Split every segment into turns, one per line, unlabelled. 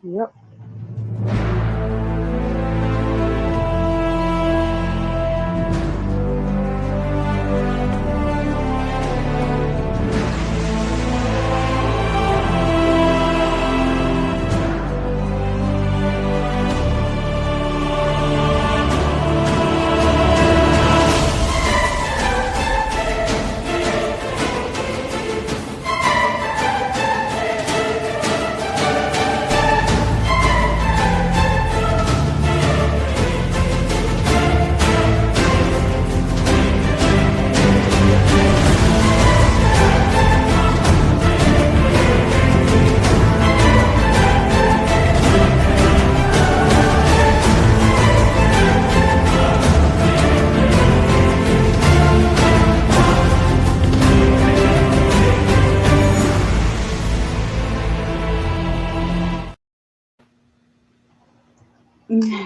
Yep.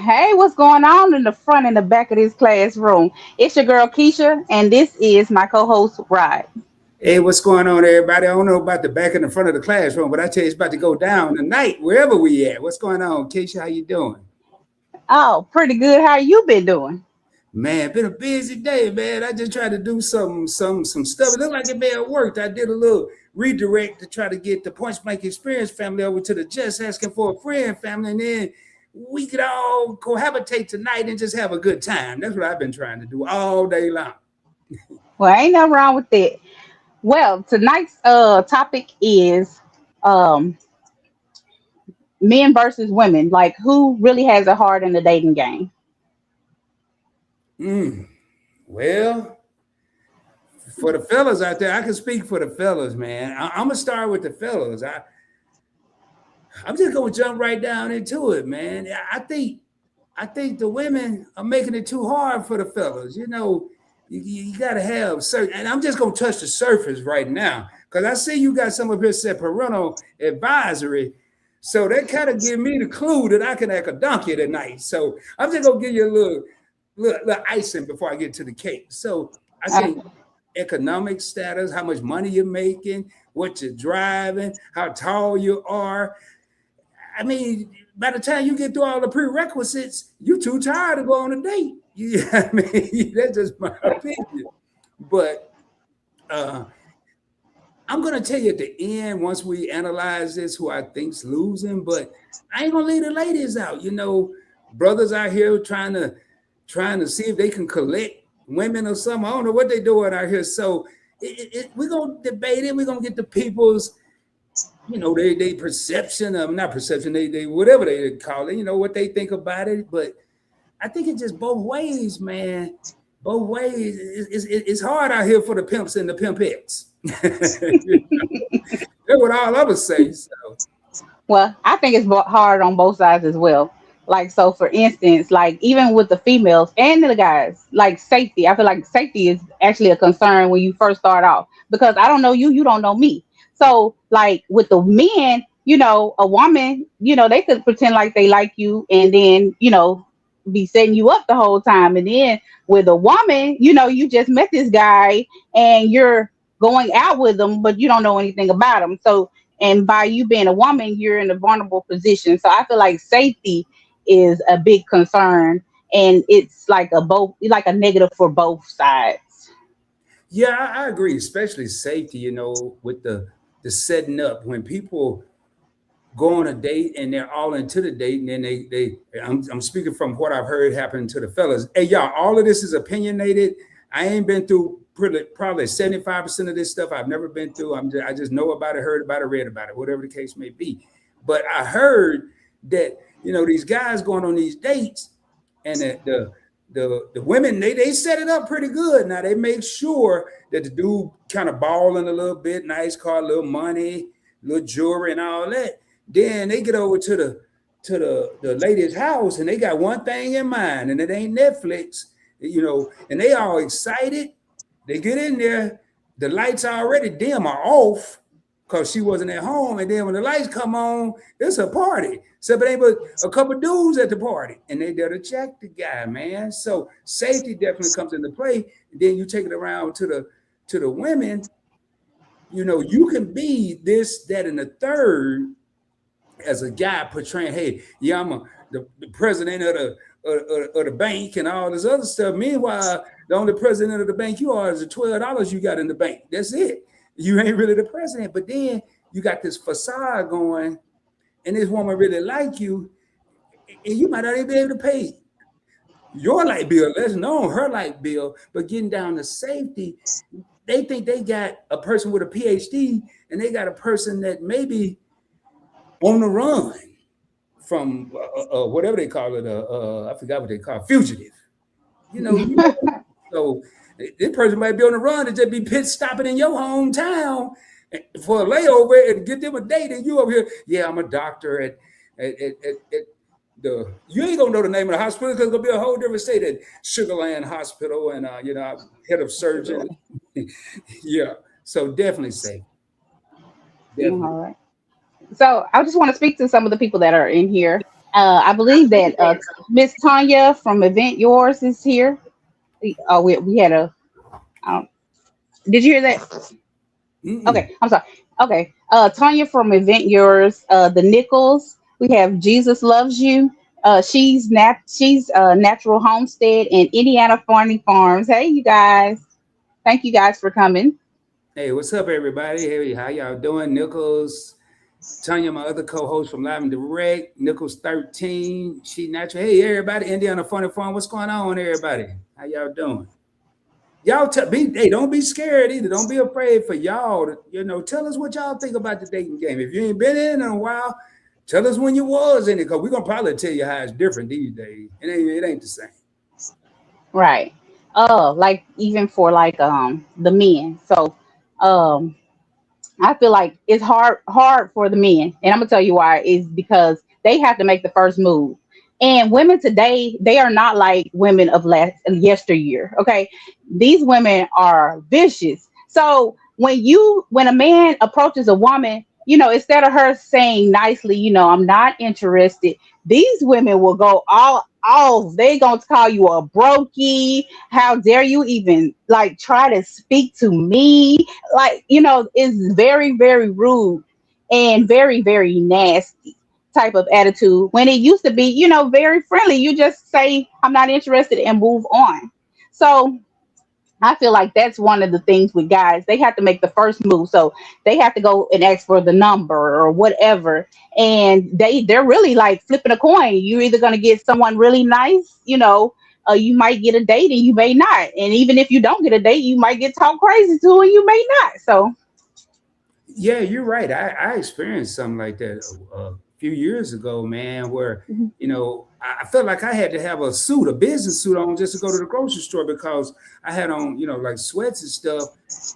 Hey, what's going on in the front and the back of this classroom? It's your girl Keisha, and this is my co-host Rod.
Hey, what's going on, everybody? I don't know about the back and the front of the classroom, but I tell you, it's about to go down tonight, wherever we at. What's going on, Keisha? How you doing?
Oh, pretty good. How you been doing?
Man, been a busy day, man. I just tried to do some stuff. It looked like it may have worked. I did a little redirect to try to get the Point Blank Experience family over to the Just Asking for a Friend family, and then we could all cohabitate tonight and just have a good time. That's what I've been trying to do all day long.
Well, ain't nothing wrong with that. Well, tonight's topic is um men versus women. Like who really has a heart in the dating game?
Mm. Well, for the fellas out there, I can speak for the fellas, man. I'm gonna start with the fellas. I'm just gonna jump right down into it, man. I think the women are making it too hard for the fellas. You got to have certain, and I'm just gonna touch the surface right now because I see you got some of here said parental advisory. So that kind of give me the clue that I can act a donkey tonight. So I'm just gonna give you a little icing before I get to the cake. So I
Uh,
think economic status, how much money you're making, what you're driving, how tall you are. I mean, by the time you get through all the prerequisites, you're too tired to go on a date. I mean, that's just my opinion. But uh, I'm gonna tell you at the end, once we analyze this, who I think's losing. But I ain't gonna leave the ladies out. Brothers out here trying to see if they can collect women or something. I don't know what they doing out here. So we're gonna debate it. We're gonna get the people's they perception of not perception, they whatever they call it, what they think about it. But I think it's just both ways, man. Both ways. It's hard out here for the pimps and the pimpettes. That's what all of us say. So
well, I think it's hard on both sides as well. Like so, for instance, like even with the females and the guys, like safety. I feel like safety is actually a concern when you first start off because I don't know you, you don't know me. So, like with the men, a woman, they could pretend like they like you and then, be setting you up the whole time. And then with a woman, you just met this guy and you're going out with them, but you don't know anything about him. So, and by you being a woman, you're in a vulnerable position. So I feel like safety is a big concern, and it's like a negative for both sides.
yeah, I agree, especially safety, with the setting up when people go on a date and they're all into the date and then I'm speaking from what I've heard happen to the fellas. Hey y'all, all of this is opinionated. I ain't been through probably 75% of this stuff. I've never been through. I just know about it, heard about it, read about it, whatever the case may be. But I heard that these guys going on these dates and the women they set it up pretty good. Now they make sure that the dude kind of balling a little bit, nice car, little money, little jewelry and all that. Then they get over to the lady's house and they got one thing in mind, and it ain't Netflix, and they all excited. They get in there, the lights are already dim or off because she wasn't at home. And then when the lights come on, it's a party. So but ain't but a couple dudes at the party, and they there to check the guy, man. So safety definitely comes into play. And then you take it around to the women. You can be this, that, and the third, as a guy portraying, hey, yeah, the president of the bank and all this other stuff. Meanwhile, the only president of the bank you are is the $12 you got in the bank. That's it. You ain't really the president. But then you got this facade going, and this woman really like you, and you might not even be able to pay your light bill, let's know her light bill, but getting down to safety, they think they got a person with a PhD and they got a person that maybe on the run from whatever they call it. I forgot what they call it, fugitive. You know. So this person might be on the run and just be pit stopping in your hometown for a layover and get them a date, and you over here. Yeah, I'm a doctor at you ain't gonna know the name of the hospital because it's gonna be a whole different state at Sugarland Hospital, and head of surgeon. Yeah, so definitely safe.
All
Definitely.
right. So I just want to speak to some of the people that are in here. I believe that Miss Tanya from Event Yours is here. We had a. Um, did you hear that?
Mm-mm.
Okay, I'm sorry. Okay, Tanya from Event Yours. The Nichols. We have Jesus Loves You. She's Natural Homestead and Indiana Farming Farms. Hey, you guys. Thank you guys for coming.
Hey, what's up, everybody? Hey, how y'all doing? Nichols, Tanya, my other co-host from Live and Direct, Nichols 13, She Natural. Hey, everybody, Indiana Funny Farm. What's going on, everybody? How y'all doing? Y'all hey, don't be scared either. Don't be afraid for y'all to, tell us what y'all think about the dating game. If you ain't been in a while, tell us when you was in it, because we're gonna probably tell you how it's different these days. It ain't the same.
Right. Like even for like the men. So um I feel like it's hard for the men, and I'm gonna tell you why. Is because they have to make the first move. And women today, they are not like women of last yesteryear. Okay, these women are vicious. So when a man approaches a woman, instead of her saying nicely, I'm not interested, these women will go all off. They gonna call you a brokey. How dare you even like try to speak to me? Like is very very rude and very very nasty type of attitude, when it used to be very friendly. You just say I'm not interested and move on. So I feel like that's one of the things with guys. They have to make the first move. So they have to go and ask for the number or whatever. And they're really like flipping a coin. You're either gonna get someone really nice, you might get a date and you may not. And even if you don't get a date, you might get talked crazy to and you may not. So
Yeah, you're right. I experienced something like that a few years ago, man, where,
mhm.
I felt like I had to have a business suit on just to go to the grocery store because I had on, like sweats and stuff.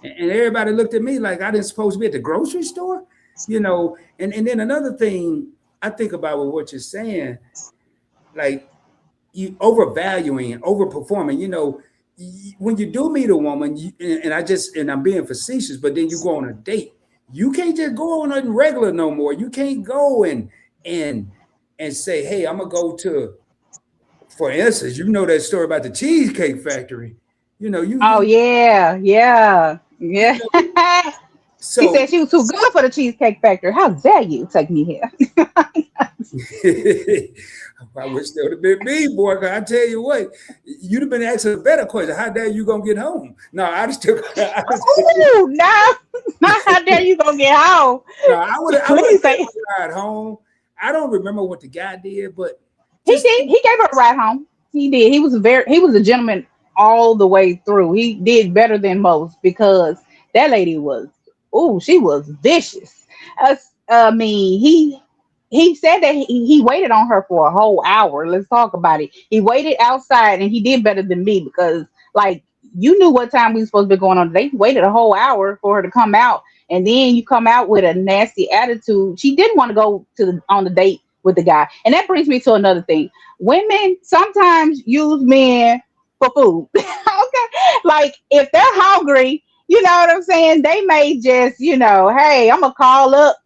And everybody looked at me like I didn't supposed to be at the grocery store, And then another thing I think about with what you're saying, like you overvaluing and overperforming. When you do meet a woman, and I'm being facetious, but then you go on a date, you can't just go on a regular no more. You can't go and and say, hey, I'm gonna go to, for instance, that story about the Cheesecake Factory. You know, you
Oh
you
yeah, yeah,
you
yeah.
know.
She said
So
she was too good for the Cheesecake Factory. How dare you take me here?
I wish that would have been me, boy. 'Cause I tell you what, you'd have been asking a better question. How dare you gonna get home? No, I just
Ooh, no, not how dare you gonna get home.
no, I would have
Please
gave
say
her a ride home. I don't remember what the guy did, but
he
just
did. He gave her a ride home. He did. He was a gentleman all the way through. He did better than most because that lady was. Ooh, she was vicious. I mean, he said that he waited on her for a whole hour. Let's talk about it. He waited outside and he did better than me because like you knew what time we were supposed to be going on today. He waited a whole hour for her to come out, and then you come out with a nasty attitude. She didn't want to go on the date with the guy, and that brings me to another thing. Women sometimes use men for food. Okay, like if they're hungry, you know what I'm saying? They may just, hey, I'm gonna call up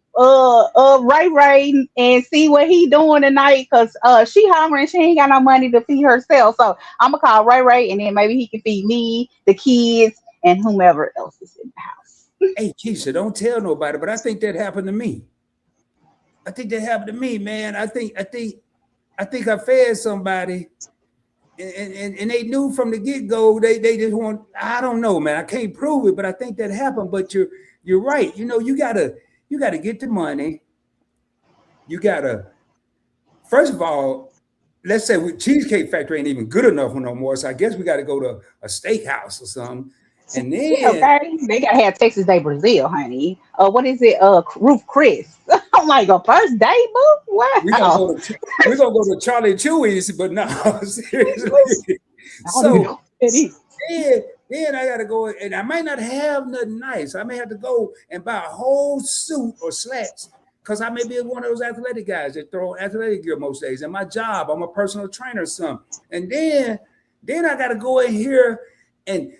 Ray Ray and see what he doing tonight because she hungry and she ain't got no money to feed herself. So I'm gonna call Ray Ray and then maybe he can feed me, the kids, and whomever else is in the house.
hey Keisha, don't tell nobody, but I think that happened to me. I think that happened to me, man. I think I fed somebody, and they knew from the get go. They just want. I don't know, man. I can't prove it, but I think that happened. But you're right. You gotta get the money. You gotta first of all. Let's say Cheesecake Factory ain't even good enough no more. So I guess we got to go to a steakhouse or something, and
Yeah,
then
okay. They gotta have Texas Day Brazil, honey. What is it? Roof Chris. I'm like a first day, boo.
we gonna
Wow.
go to we're gonna go to Charlie Chewy's, but no, seriously.
I don't even know
So
what that is.
then I gotta go, and I might not have nothing nice. I may have to go and buy a whole suit or slacks because I may be one of those athletic guys that throw athletic gear most days. And my job, I'm a personal trainer or something. And then I gotta go in here and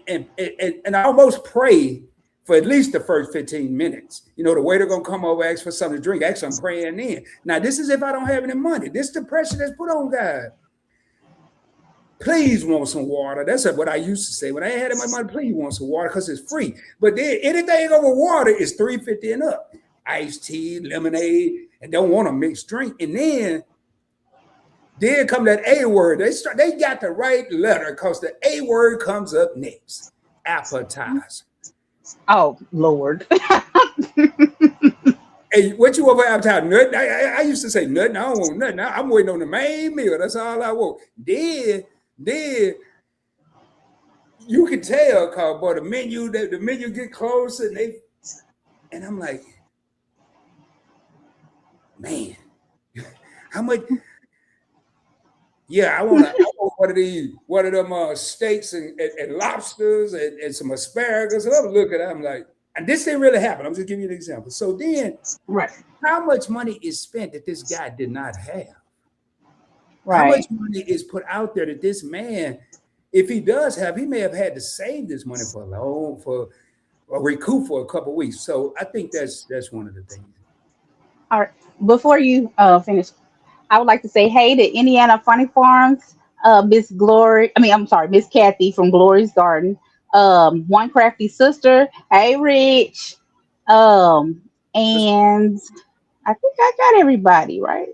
and I almost pray for at least the first 15 minutes. The waiter gonna come over, ask for something to drink. Actually, I'm praying in. Now, this is if I don't have any money. This is the pressure that's put on God. Please want some water. That's what I used to say. When I ain't had my money, please want some water because it's free. But then anything over water is $3.50 and up. Iced tea, lemonade, and don't want a mixed drink. And then come that A word. They got the right letter because the A word comes up next. Appetizer.
Oh Lord.
Hey, what you want for appetizer? Nothing. I used to say nothing. I don't want nothing. I'm waiting on the main meal. That's all I want. Then you can tell, cause boy, the menu get close and I'm like, man, how much? Yeah, I want one of them steaks and lobsters and some asparagus. And I'm looking, I'm like, and this didn't really happen. I'm just giving you an example. So then,
Right.
how much money is spent that this guy did not have? How much
Right.
money is put out there that this man, if he does have, he may have had to save this money for a recoup for a couple of weeks. So I think that's one of the things.
All right. Before you finish, I would like to say hey to Indiana Funny Farms, Miss Glory. I mean, I'm sorry, Miss Kathy from Glory's Garden. One Crafty Sister. Hey, Rich. And I think I got everybody right.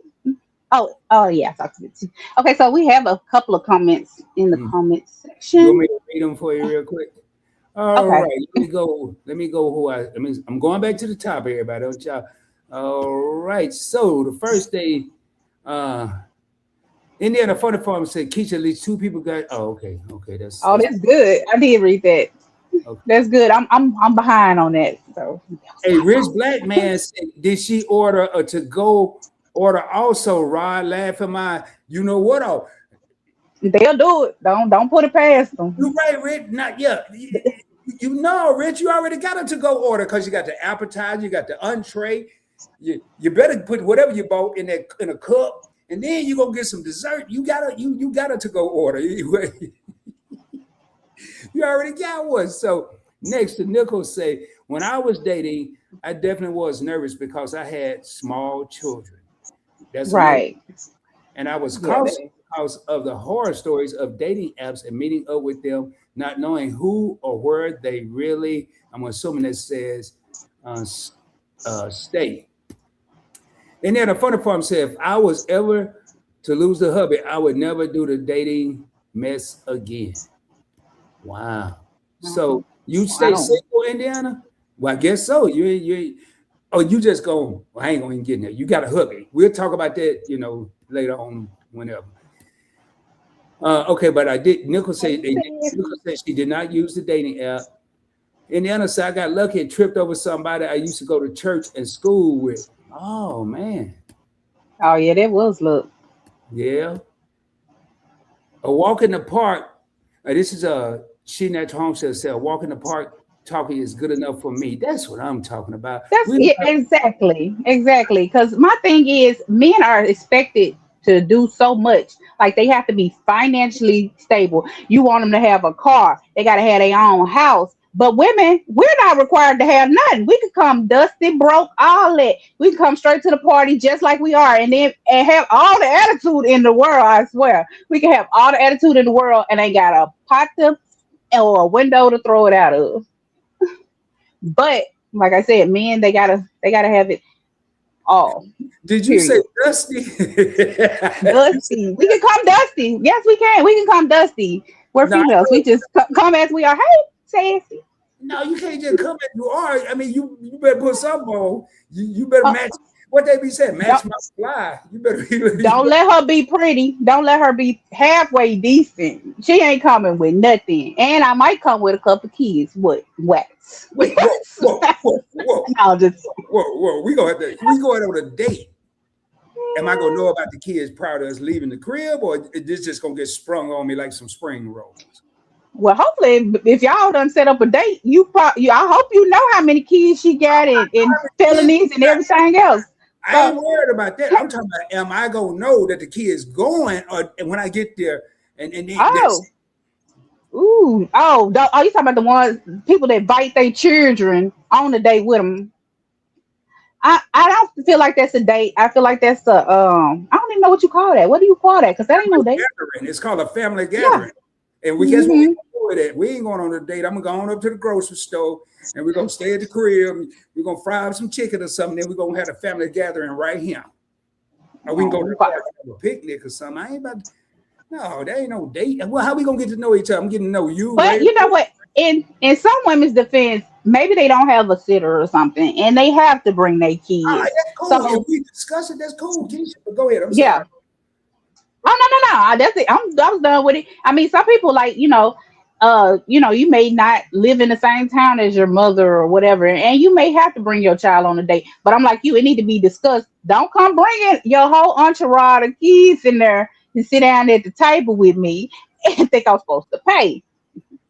Oh yeah, I talked to it. Okay, so we have a couple of comments in the
Mm.
comments
You want me
section.
to read them for you real quick? All
Okay.
right, let me go. Let me go. I'm going back to the top here, everybody. Don't y'all? All right. So the first day, uh, Indiana Funny Farm said, Keisha, at least two people got. Oh, okay, okay. That's
Oh,
that's
that's good. I did read that.
okay.
That's good. I'm behind on that. So
A rich black man said, did she order a to go order also? Rod laughing my. You know what? Oh,
they'll do it. Don't put it past
you
them.
right, Rich. Not yet. You know, Rich, you already got a to go order because you got the appetizer, you got the entree. You better put whatever you bought in a cup, and then you gonna get some dessert. You got to go order. You already got one. So next to Nichols say, when I was dating, I definitely was nervous because I had small children. That's another.
Right.
And I was
Yeah.
cautious because of the horror stories of dating apps and meeting up with them, not knowing who or where they really. I'm assuming it says stay. And then the funny part said, if I was ever to lose the hubby, I would never do the dating mess again. Wow. So you stay
Wow.
single, Indiana? Well, I guess so. Oh, you just go, well, I ain't gonna even get in there. You got a hubby. We'll talk about that, later on, whenever. Okay, but I did. Nicole said she did not use the dating app. Indiana said I got lucky and tripped over somebody I used to go to church and school with. Oh man,
Oh yeah, that was look.
yeah. A walk in the park. This is a she natural home says a walk in the park talking is good enough for me. That's what I'm talking about.
That's
We
yeah, exactly. Because my thing is, men are expected to do so much. Like they have to be financially stable. You want them to have a car. They got to have their own house. But women, we're not required to have nothing. We can come dusty, broke, all that. We can come straight to the party just like we are, and have all the attitude in the world. I swear, we can have all the attitude in the world, and ain't got a pot to or a window to throw it out of. But like I said, men they gotta have it. Oh,
Did you say
period.
Dusty?
Dusty. We can come Dusty. Yes, we can. We can come Dusty. We're
No, I
females. We
know.
just come as we are. Hey, sassy.
No, you can't just come as you are. I mean, you better put something on. You better
Uh,
match what they be saying. Match
don't
my fly. You better. You
don't
better
let her be pretty. Don't let her be halfway decent. She ain't coming with nothing. And I might come with a couple kids. What? Wax.
wait. Whoa, whoa, whoa, whoa,
No, just
whoa. We gonna have to. We going on a date. Am I gonna know about the kids prior to us leaving the crib, or is this just gonna get sprung on me like some spring rolls?
well. Hopefully, if y'all done set up a date, I hope you know how many kids she got and
Kids,
felonies and everything else.
I
So,
ain't worried about that. I'm talking about, am I gonna know that the kid's going, or when I get there, and that's
oh, ooh, oh, you talking about the ones people that bite their children on the date with them? I don't feel like that's a date. I feel like that's a I don't even know what you call that. What do you call that? Because that ain't no date.
gathering. It's called a family
Yeah.
gathering. And we guess what we
Hmm.
gonna do with it? We ain't going on a date. I'm gonna go on up to the grocery store and we're gonna stay at the crib. We're gonna fry up some chicken or something. Then we're gonna have a family gathering right here. Or we can go to
Oh,
the
okay.
park and have a picnic or something. I ain't about to, no, there ain't no date. Well, how we gonna get to know each other? I'm getting to know you
But
later.
you know what? In some women's defense, maybe they don't have a sitter or something, and they have to bring their
All right,
kids.
that's cool. If
So
we discuss it, that's cool, Keisha. But go ahead. I'm sorry.
yeah. Oh no, no, no. That's it. I was done with it. I mean, some people like you may not live in the same town as your mother or whatever, and you may have to bring your child on a date. But I'm like you, it need to be discussed. Don't come bringing your whole entourage of kids in there and sit down at the table with me and think I'm supposed to pay.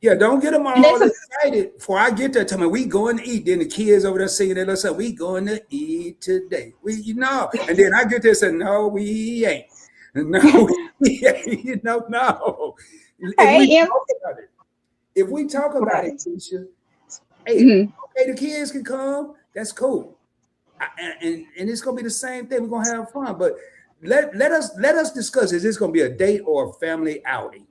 Yeah, don't get them
And
all
that's a
excited before I get there. Tell me we going to eat. Then the kids over there singing that little song. We going to eat today. And then I get there and say, no, we ain't. No, we ain't. No. If we
hey,
talk about it, if we talk about it,
right.
Keisha, hey,
Mhm.
okay, the kids can come. That's cool. And it's gonna be the same thing. We're gonna have fun. But let us discuss. Is this gonna be a date or a family outing?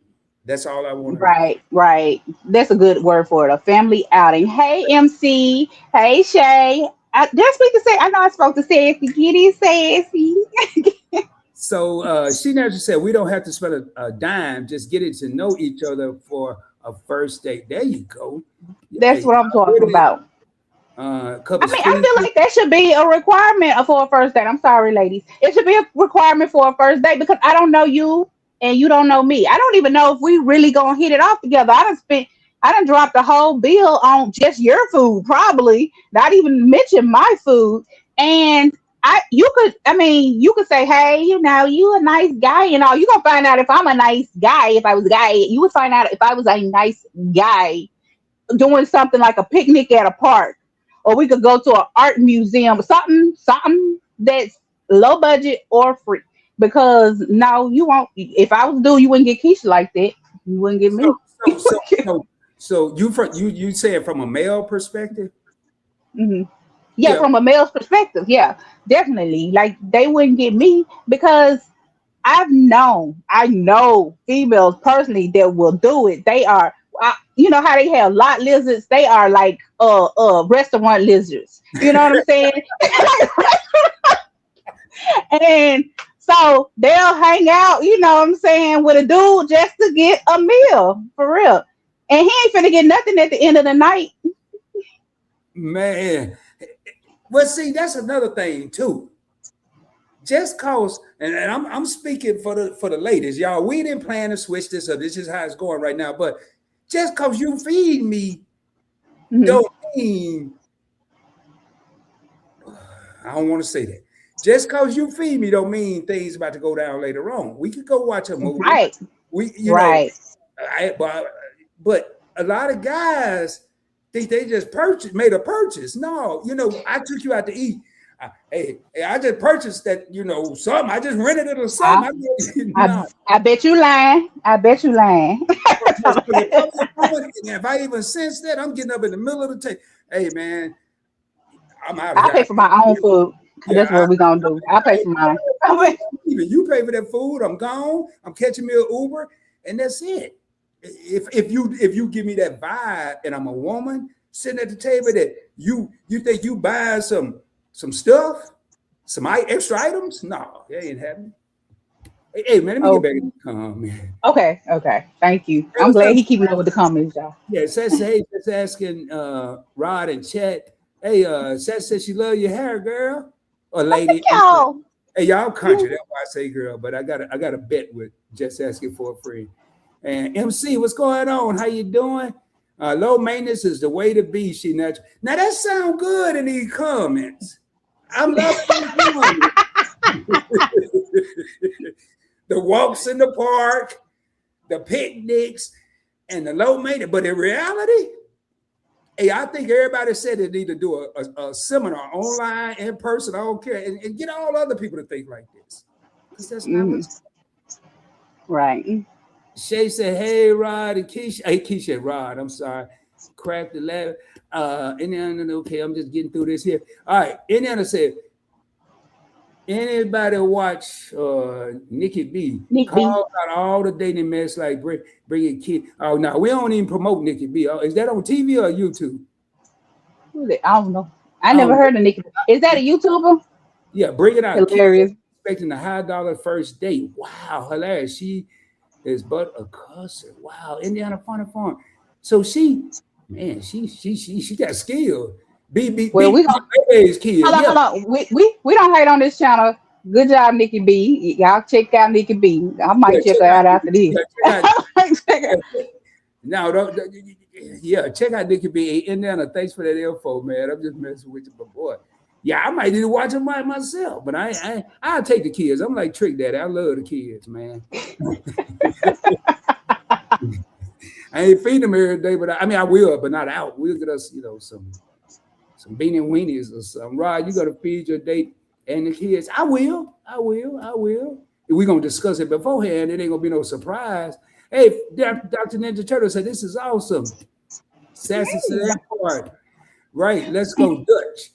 That's all I want to know.
Right, right. That's a good word for it. A family outing. Hey, MC. Hey, Shay. Did I speak to say? I know I spoke to Sassy. Get it, Sassy.
So she never said we don't have to spend a dime, just getting to know each other for a first date. There you go.
That's
Hey,
what I'm talking about.
cup
I
of
mean, I
sweet.
feel like that should be a requirement for a first date. I'm sorry, ladies. It should be a requirement for a first date because I don't know you and you don't know me. I don't even know if we really gonna hit it off together. I done dropped the whole bill on just your food, probably not even mention my food. And you could say, hey, you a nice guy and all. You gonna find out if I'm a nice guy. If I was a guy, you would find out if I was a nice guy doing something like a picnic at a park, or we could go to an art museum, something that's low budget or free. Because no, you won't. If I was do, you wouldn't get Keisha like that. You wouldn't get
So
me.
so so so so you say it from a male perspective?
Hmm. Yeah,
Yeah.
from a male's perspective, yeah, definitely. Like they wouldn't get me because I know females personally that will do it. They are, you know how they have lot lizards. They are like restaurant lizards. You know what I'm saying? And so they'll hang out. You know what I'm saying with a dude just to get a meal for real. And he ain't finna get nothing at the end of the night.
Man. Well, see, that's another thing too. Just cause, and I'm speaking for the ladies, y'all. We didn't plan to switch this up. This is how it's going right now. But just cause you feed me
Mhm.
don't mean I don't want to say that. Just cause you feed me don't mean things about to go down later on. We could go watch a movie.
Right,
We,
right.
but a lot of guys think they just made a purchase. No, I took you out to eat. Hey, I just purchased that, something. I just rented it or
I,
something.
I,
No.
I bet you lying. I bet you lying.
Because if I even sense that, I'm getting up in the middle of the table. Hey, man, I'm out of
I
here.
pay for my own food.
Yeah,
That's what we gonna do. I pay
I
for mine.
even you pay for that food. I'm gone. I'm catching me an Uber, and that's it. If you give me that vibe, and I'm a woman sitting at the table, that you think you buying some stuff, Some extra items? No, that ain't happening. Hey, man, let me get
Oh,
back in the comment.
okay, okay. Thank you.
Hey,
I'm
what's
glad
up?
he keeping up with the comments, y'all.
Yeah, Seth say just asking Rod and Chet. Hey, Seth says she love your hair, girl. Or
Thank
lady. I'm sorry.
y'all.
Hey, y'all country.
You
That's why I say girl, but I got a bet with just asking for a friend. And MC, what's going on? How you doing? Low maintenance is the way to be, she natural. Now that sound good in these comments. I'm loving these comments. The walks in the park, the picnics, and the low maintenance. But in reality, hey, I think everybody said they need to do a seminar online, in person, I don't care, and get all other people to think like this. Because that's not
mm,
what's.
right.
Shay said, hey, Rod and Keisha. Hey, Keisha and Rod, I'm sorry. Crack the lab. Indiana, okay, I'm just getting through this here. All right, Indiana said, anybody watch Nikki B
Nick B.
call out all the dating mess like bring a kid. Oh no, we don't even promote Nikki B. Is that on TV or YouTube?
I don't know. I
I
never
don't know.
heard of Nick. Is that a YouTuber?
Yeah, bring it out. Kid
Hilarious.
expecting a high-dollar first date. Wow, hilarious. She is but a cusser. Wow, Indiana Funny Farm. So she, man, she got skill.
Well, we
Beat
gonna
Baby's kid.
hold on,
Yeah,
hold on. We don't hate on this channel. Good job, Nikki B. Y'all check out Nikki B. I
yeah.
might check
Check
her
out.
out after this.
Yeah, check out.
I might check her.
Now, yeah, check out Nikki B. Indiana. Thanks for that info, man. I'm just messing with you, but boy, yeah, I might need to watch them by myself. But I'll take the kids. I'm like Trick Daddy. I love the kids, man. I ain't feeding them every day, but I mean I will, but not out. We'll get us, some beanie weenies or something. Rod, you gotta feed your date and the kids. I will. We're gonna discuss it beforehand. It ain't gonna be no surprise. Hey, Dr. Ninja Turtle said this is awesome. Sassy to that part. Right, let's go Dutch.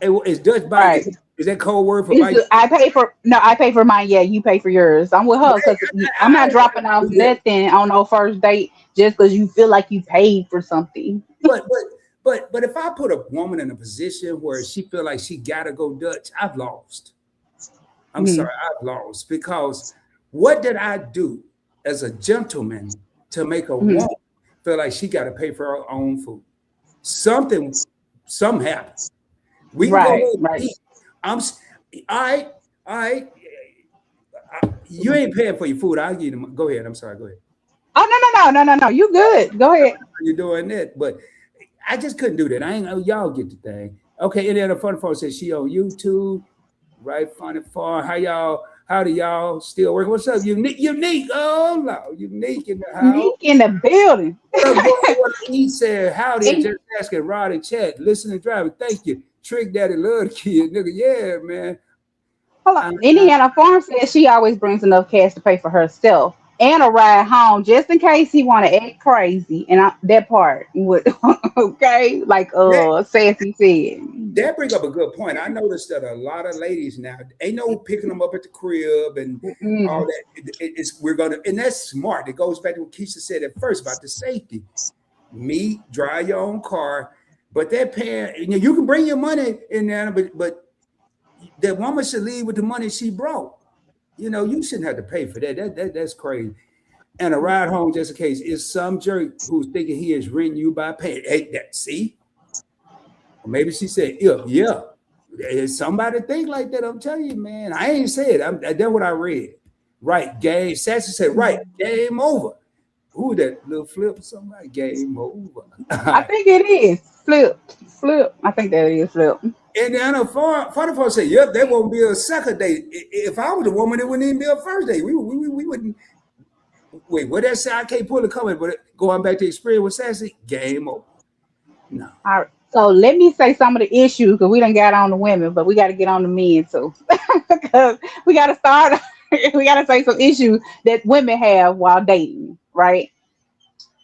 Hey, is Dutch bite?
Right.
Is that code word for
It's,
bite?
I pay for no, I pay for mine. Yeah, you pay for yours. I'm with her because I'm
I
not
ain't
dropping off
gonna do that.
nothing on no first date just because you feel like you paid for something.
But if I put a woman in a position where she feel like she gotta go Dutch, I've lost. I'm
Mhm.
sorry, I've lost because what did I do as a gentleman to make a
Mhm.
woman feel like she got to pay for her own food? Something, some happened. We can go
Right,
ahead and
right.
eat. I'm, I, I, you ain't paying for your food. I'll give you the money. Go ahead. I'm sorry. Go ahead.
Oh, no. You good? Go ahead.
You're doing that, but I just couldn't do that. I ain't. Y'all get the thing. Okay, and then the fun part says she on YouTube. Right, funny far. How y'all? How do y'all still work? What's up, unique? Unique. Oh no, unique in the house.
Sneak in the building.
What up, going? What he said? Howdy, and
And
just asking. Rod and chat, listen and driving. Thank you, Trick Daddy, love the kid, nigga. Yeah, man.
hold on.
I, I,
Indiana Farm says she always brings enough cash to pay for herself and a ride home just in case he want to act crazy. And that part would okay, like
that
Sassy said.
that bring up a good point. I noticed that a lot of ladies now ain't no picking them up at the crib and all
Mm-mm.
that. It's we're gonna, and that's smart. It goes back to what Keisha said at first about the safety. Meet, drive your own car, but that parent, you can bring your money in there, but that woman should leave with the money she brought. You shouldn't have to pay for that. That's crazy. And a ride home just in case is some jerk who's thinking he is renting you by paying. Hey, that see? Or maybe she said, yeah. Somebody think like that. I'm telling you, man. I ain't said. That's what I read. Right, game. Sassy said, right, game over. Who that little flip or something like game over.
I think it is flip, flip. I think that is flip.
And then a funny folks say, yep, there won't be a second date. If I was a woman, it wouldn't even be a first date. We wouldn't. Wait, what that say? I can't pull the comment, but going back to experience with Sassy, game over. No.
All right. So let me say some of the issues because we done got on the women, but we got to get on the men too. Because we got to start. We got to say some issues that women have while dating, right?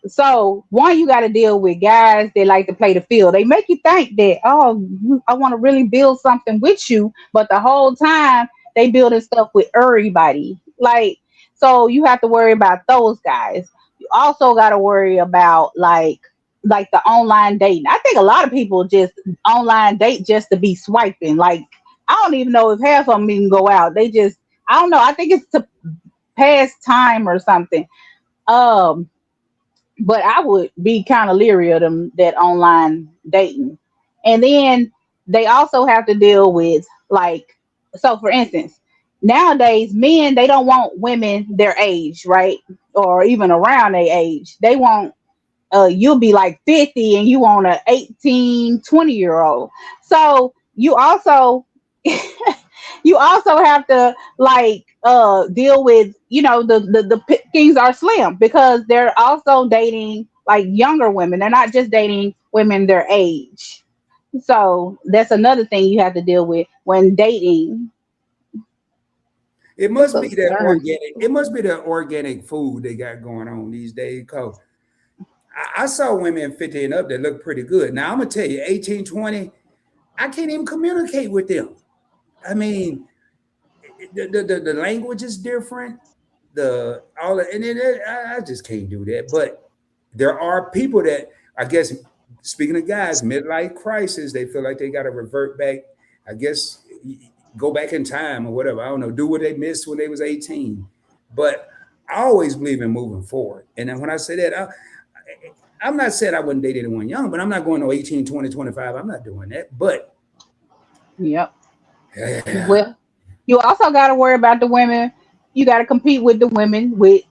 So one, you got to deal with guys that like to play the field. They make you think that I want to really build something with you, but the whole time they building stuff with everybody. Like so, you have to worry about those guys. You also got to worry about like the online dating. I think a lot of people just online date just to be swiping. Like I don't even know if half of them even go out. They just, I don't know. I think it's to pass time or something. Um, but I would be kind of leery of them that online dating. And then they also have to deal with like, so for instance, nowadays men they don't want women their age, right? Or even around their age. They want you'll be like 50 and you want a 18, 20-year old. So you also you also have to like deal with, you know, the pickings are slim because they're also dating like younger women. They're not just dating women their age. So that's another thing you have to deal with when dating.
It
The
must be that
concern.
organic. It must be the organic food they got going on these days. Cause I saw women 50 and up that look pretty good. Now I'm gonna tell you, 18, 20, I can't even communicate with them. I mean, the language is different. The all and then I just can't do that. But there are people that I guess speaking of guys, midlife crisis, they feel like they got to revert back. I guess go back in time or whatever. I don't know. Do what they missed when they was 18. But I always believe in moving forward. And then when I say that, I'm not saying I wouldn't date anyone young, but I'm not going to 18, 20, 25. I'm not doing that. But
Yep.
yeah,
Well, you also got to worry about the women. You got to compete with the women with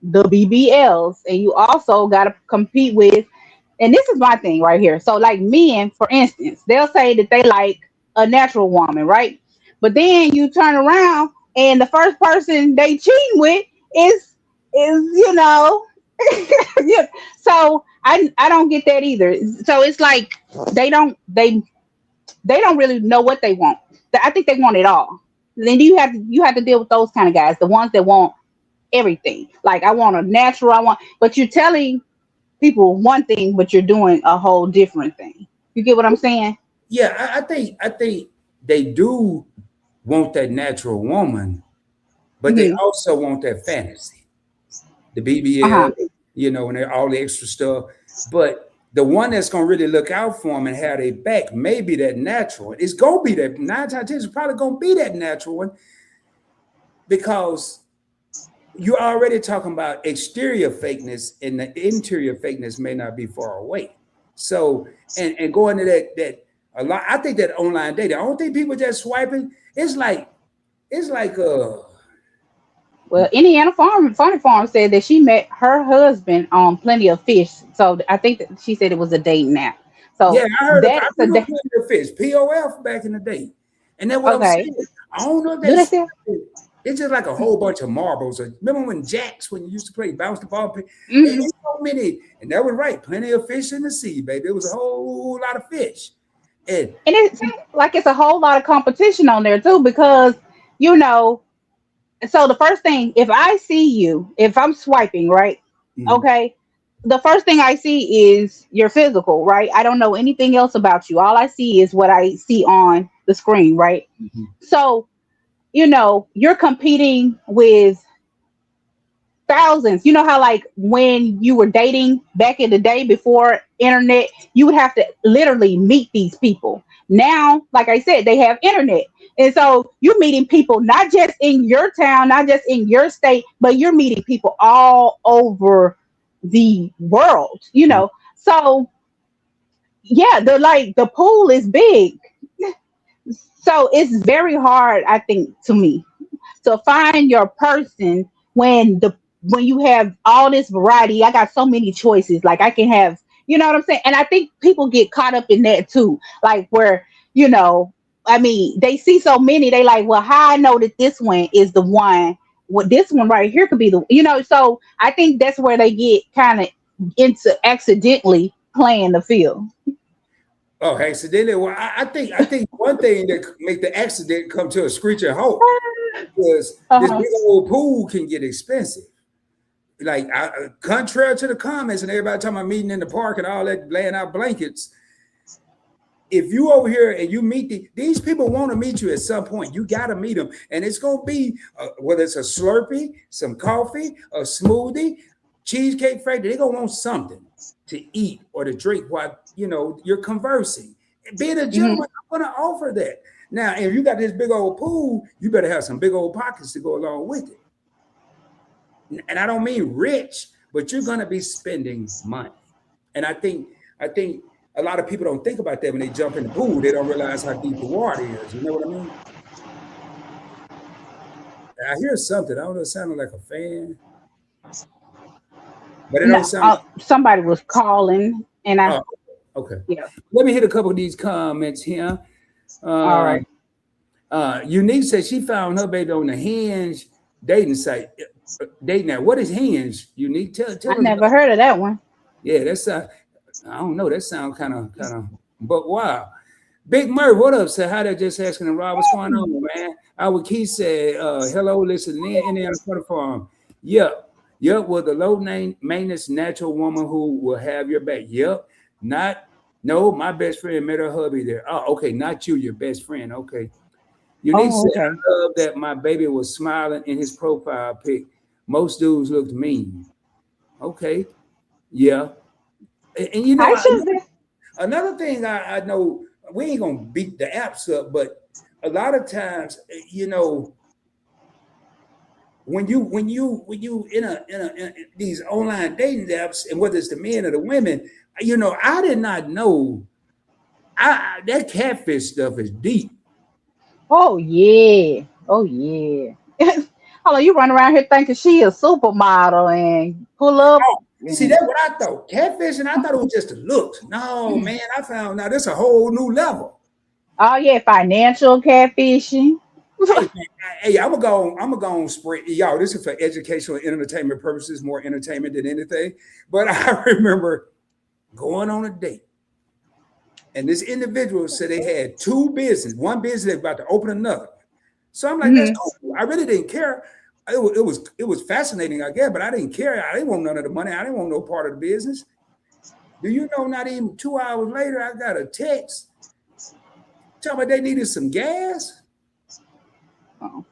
the BBLs, and you also got to compete with. And this is my thing right here. So, like men, for instance, they'll say that they like a natural woman, right? But then you turn around, and the first person they cheating with is you know. Yeah. So I don't get that either. So it's like they don't really know what they want. I think they want it all. Then you have to deal with those kind of guys, the ones that want everything. Like I want a natural, I want, but you're telling people one thing, but you're doing a whole different thing. You get what I'm saying?
yeah, I think they do want that natural woman, but they
Hmm.
also want that fantasy, the
Uh
BBL,
huh.
and all the extra stuff. But the one that's gonna really look out for them and have their back may be that natural. It's gonna be that 9 times 10. It's probably gonna be that natural one because you're already talking about exterior fakeness, and the interior fakeness may not be far away. So, and going to that a lot. I think that online dating. I don't think people just swiping. It's like
Well, Indiana Farm Funny Farm said that she met her husband on Plenty of Fish. So I think that she said it was a dating app.
yeah.
So
I
that's a
remember playing the fish POF back in the day, and that's what I'm
okay.
saying. I don't know if
Do they
that's
still?
it's just like a whole bunch of marbles. Remember when Jacks, when you used to play bounce the ball,
Hmm.
it's so many, and that was right. Plenty of fish in the sea, baby. There was a whole lot of fish, and
And it seems like it's a whole lot of competition on there too, because you know. So the first thing, if I see you, if I'm swiping, right?
mhm,
Okay. The first thing I see is your physical, right? I don't know anything else about you. All I see is what I see on the screen, right?
mhm.
So, you know, you're competing with thousands. You know how like when you were dating back in the day before internet, you would have to literally meet these people. Now, like I said, they have internet. And so you're meeting people not just in your town, not just in your state, but you're meeting people all over the world, you know. So yeah, they're like the pool is big. So it's very hard, I think, to me to find your person when you have all this variety. I got so many choices. Like I can have, you know what I'm saying? And I think people get caught up in that too. Like where, you know, I mean, they see so many, they like, well, how I know that this one is the one, well, this one right here could be the, you know, so I think that's where they get kind of into accidentally playing the field.
Oh, accidentally. Well, I think one thing that make the accident come to a screeching halt is this
Uh-huh.
big old pool can get expensive. Like contrary to the comments and everybody talking about meeting in the park and all that, laying out blankets. If you over here and you meet these people want to meet you at some point, you got to meet them, and it's gonna be whether it's a Slurpee, some coffee, a smoothie, cheesecake factory. They're gonna want something to eat or to drink while you're conversing. Being a
Hmm.
gentleman, I'm gonna offer that. Now, if you got this big old pool, you better have some big old pockets to go along with it. And I don't mean rich, but you're going to be spending money. And I think a lot of people don't think about that when they jump in the pool. They don't realize how deep the water is. You know what I mean? I hear something. I don't know. It sounded like a fan, but it
No,
don't sound.
somebody was calling, and I
Oh, okay.
yeah.
Let me hit a couple of these comments here.
All
Uh,
right.
Unique says she found her baby on the Hinge dating site. Dating that. What is Hinge? Unique,
I
tell us about.
never heard of that one.
Yeah, that's I don't know. That sounds kind of, but wow. Big Murph, what up? Say hi there, just asking Rob, what's going on, man? Our Key said, hello, listen, in Indiana Funny Farm. Yep. Yep, with the low name maintenance natural woman who will have your back. Yep. Not no, my best friend met her hubby there. Oh, okay, not you, your best friend. Okay. Unique
Oh,
said,
okay.
I love that my baby was smiling in his profile pic. Most dudes looked mean. Okay. Yeah. And you know,
I should be.
another thing I know, we ain't gonna beat the apps up, but a lot of times, when you in these online dating apps, and whether it's the men or the women, I did not know that catfish stuff is deep.
Oh yeah. Oh yeah. Hold on, you run around here thinking she a supermodel and pull up.
Oh, see,
And,
that's what I thought. Catfish, and I thought it was just the looks. No, man, I found now this a whole new level.
oh yeah, financial catfishing.
Hey, man, hey, I'm gonna go on spread y'all. This is for educational and entertainment purposes, more entertainment than anything. But I remember going on a date, and this individual said they had two business, one business they about to open another. So I'm like, that's
Hmm.
cool. I really didn't care. It was fascinating, I guess, but I didn't care. I didn't want none of the money. I didn't want no part of the business. Do you know? Not even 2 hours later, I got a text telling me they needed some gas.
Oh.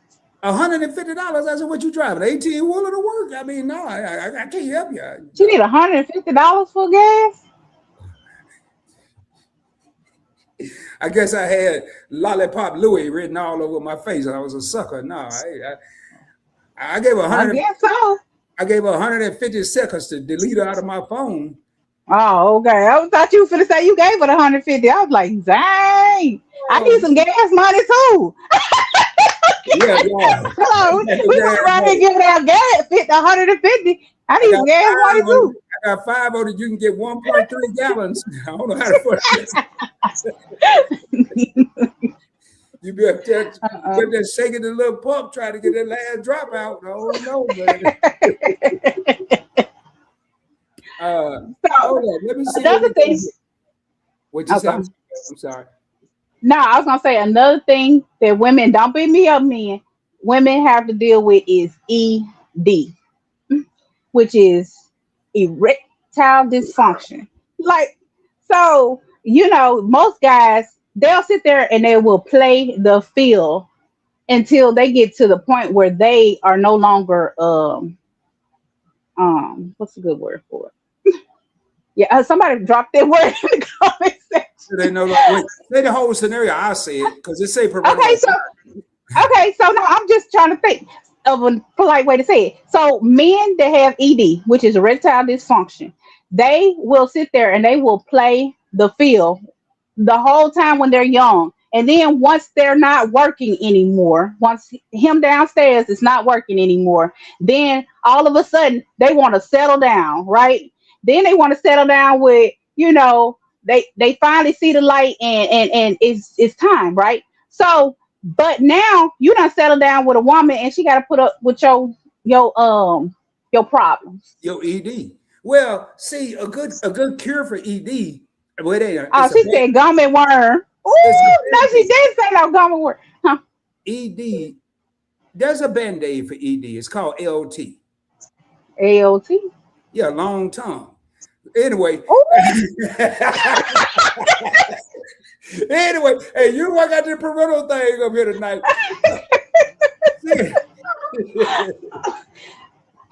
$150. I said, "What you driving? 18 wheeler to work?" I mean, no, I can't help you.
She need $150 for gas.
I guess I had Lollipop Louis written all over my face. I was a sucker. No, I gave her
I
100.
guess so.
I gave her 150 seconds to delete her out of my phone.
Oh, okay. I thought you were finna say you gave her the 150. I was like, dang, I
Oh,
need some gas money too.
yeah, yeah.
Hello, we run around here giving out gas, 150. I
I
need
got
some gas money
five on it.
too.
I got five on it. You can get 1.3 gallons. I don't know how to put it. You better
Uh-uh.
just shaking the little pump, trying to get that last drop out. Oh no, man.
So
Hold on. Let me see what
another
we can
thing.
do. What you say?
Okay.
I'm sorry.
No, I was gonna say another thing that women don't beat me up, men. Women have to deal with is ED, which is erectile dysfunction. Like, so most guys they'll sit there and they will play the field until they get to the point where they are no longer what's a good word for it? Yeah, somebody dropped that word in the comment section.
So they know. Like, wait, say the whole scenario. I say it because it say parental.
Okay, so no, I'm just trying to think of a polite way to say it. So men that have ED, which is erectile dysfunction, they will sit there and they will play the field the whole time when they're young. And then once they're not working anymore, once him downstairs is not working anymore, then all of a sudden they want to settle down, right? Then they want to settle down with, they finally see the light and it's time, right? So, but now you done settle down with a woman and she got to put up with your problems.
Your ED. Well, see, a good cure for ED. Well, it ain't.
Oh, she said gummy worm.
It's a
Ooh, no, she
band-aid.
did say no gummy worm. Huh?
ED. There's a band-aid for ED. It's called LT.
AOT.
Yeah, long tongue. Anyway.
Ooh.
Anyway, hey, you know I got the parental thing up here tonight.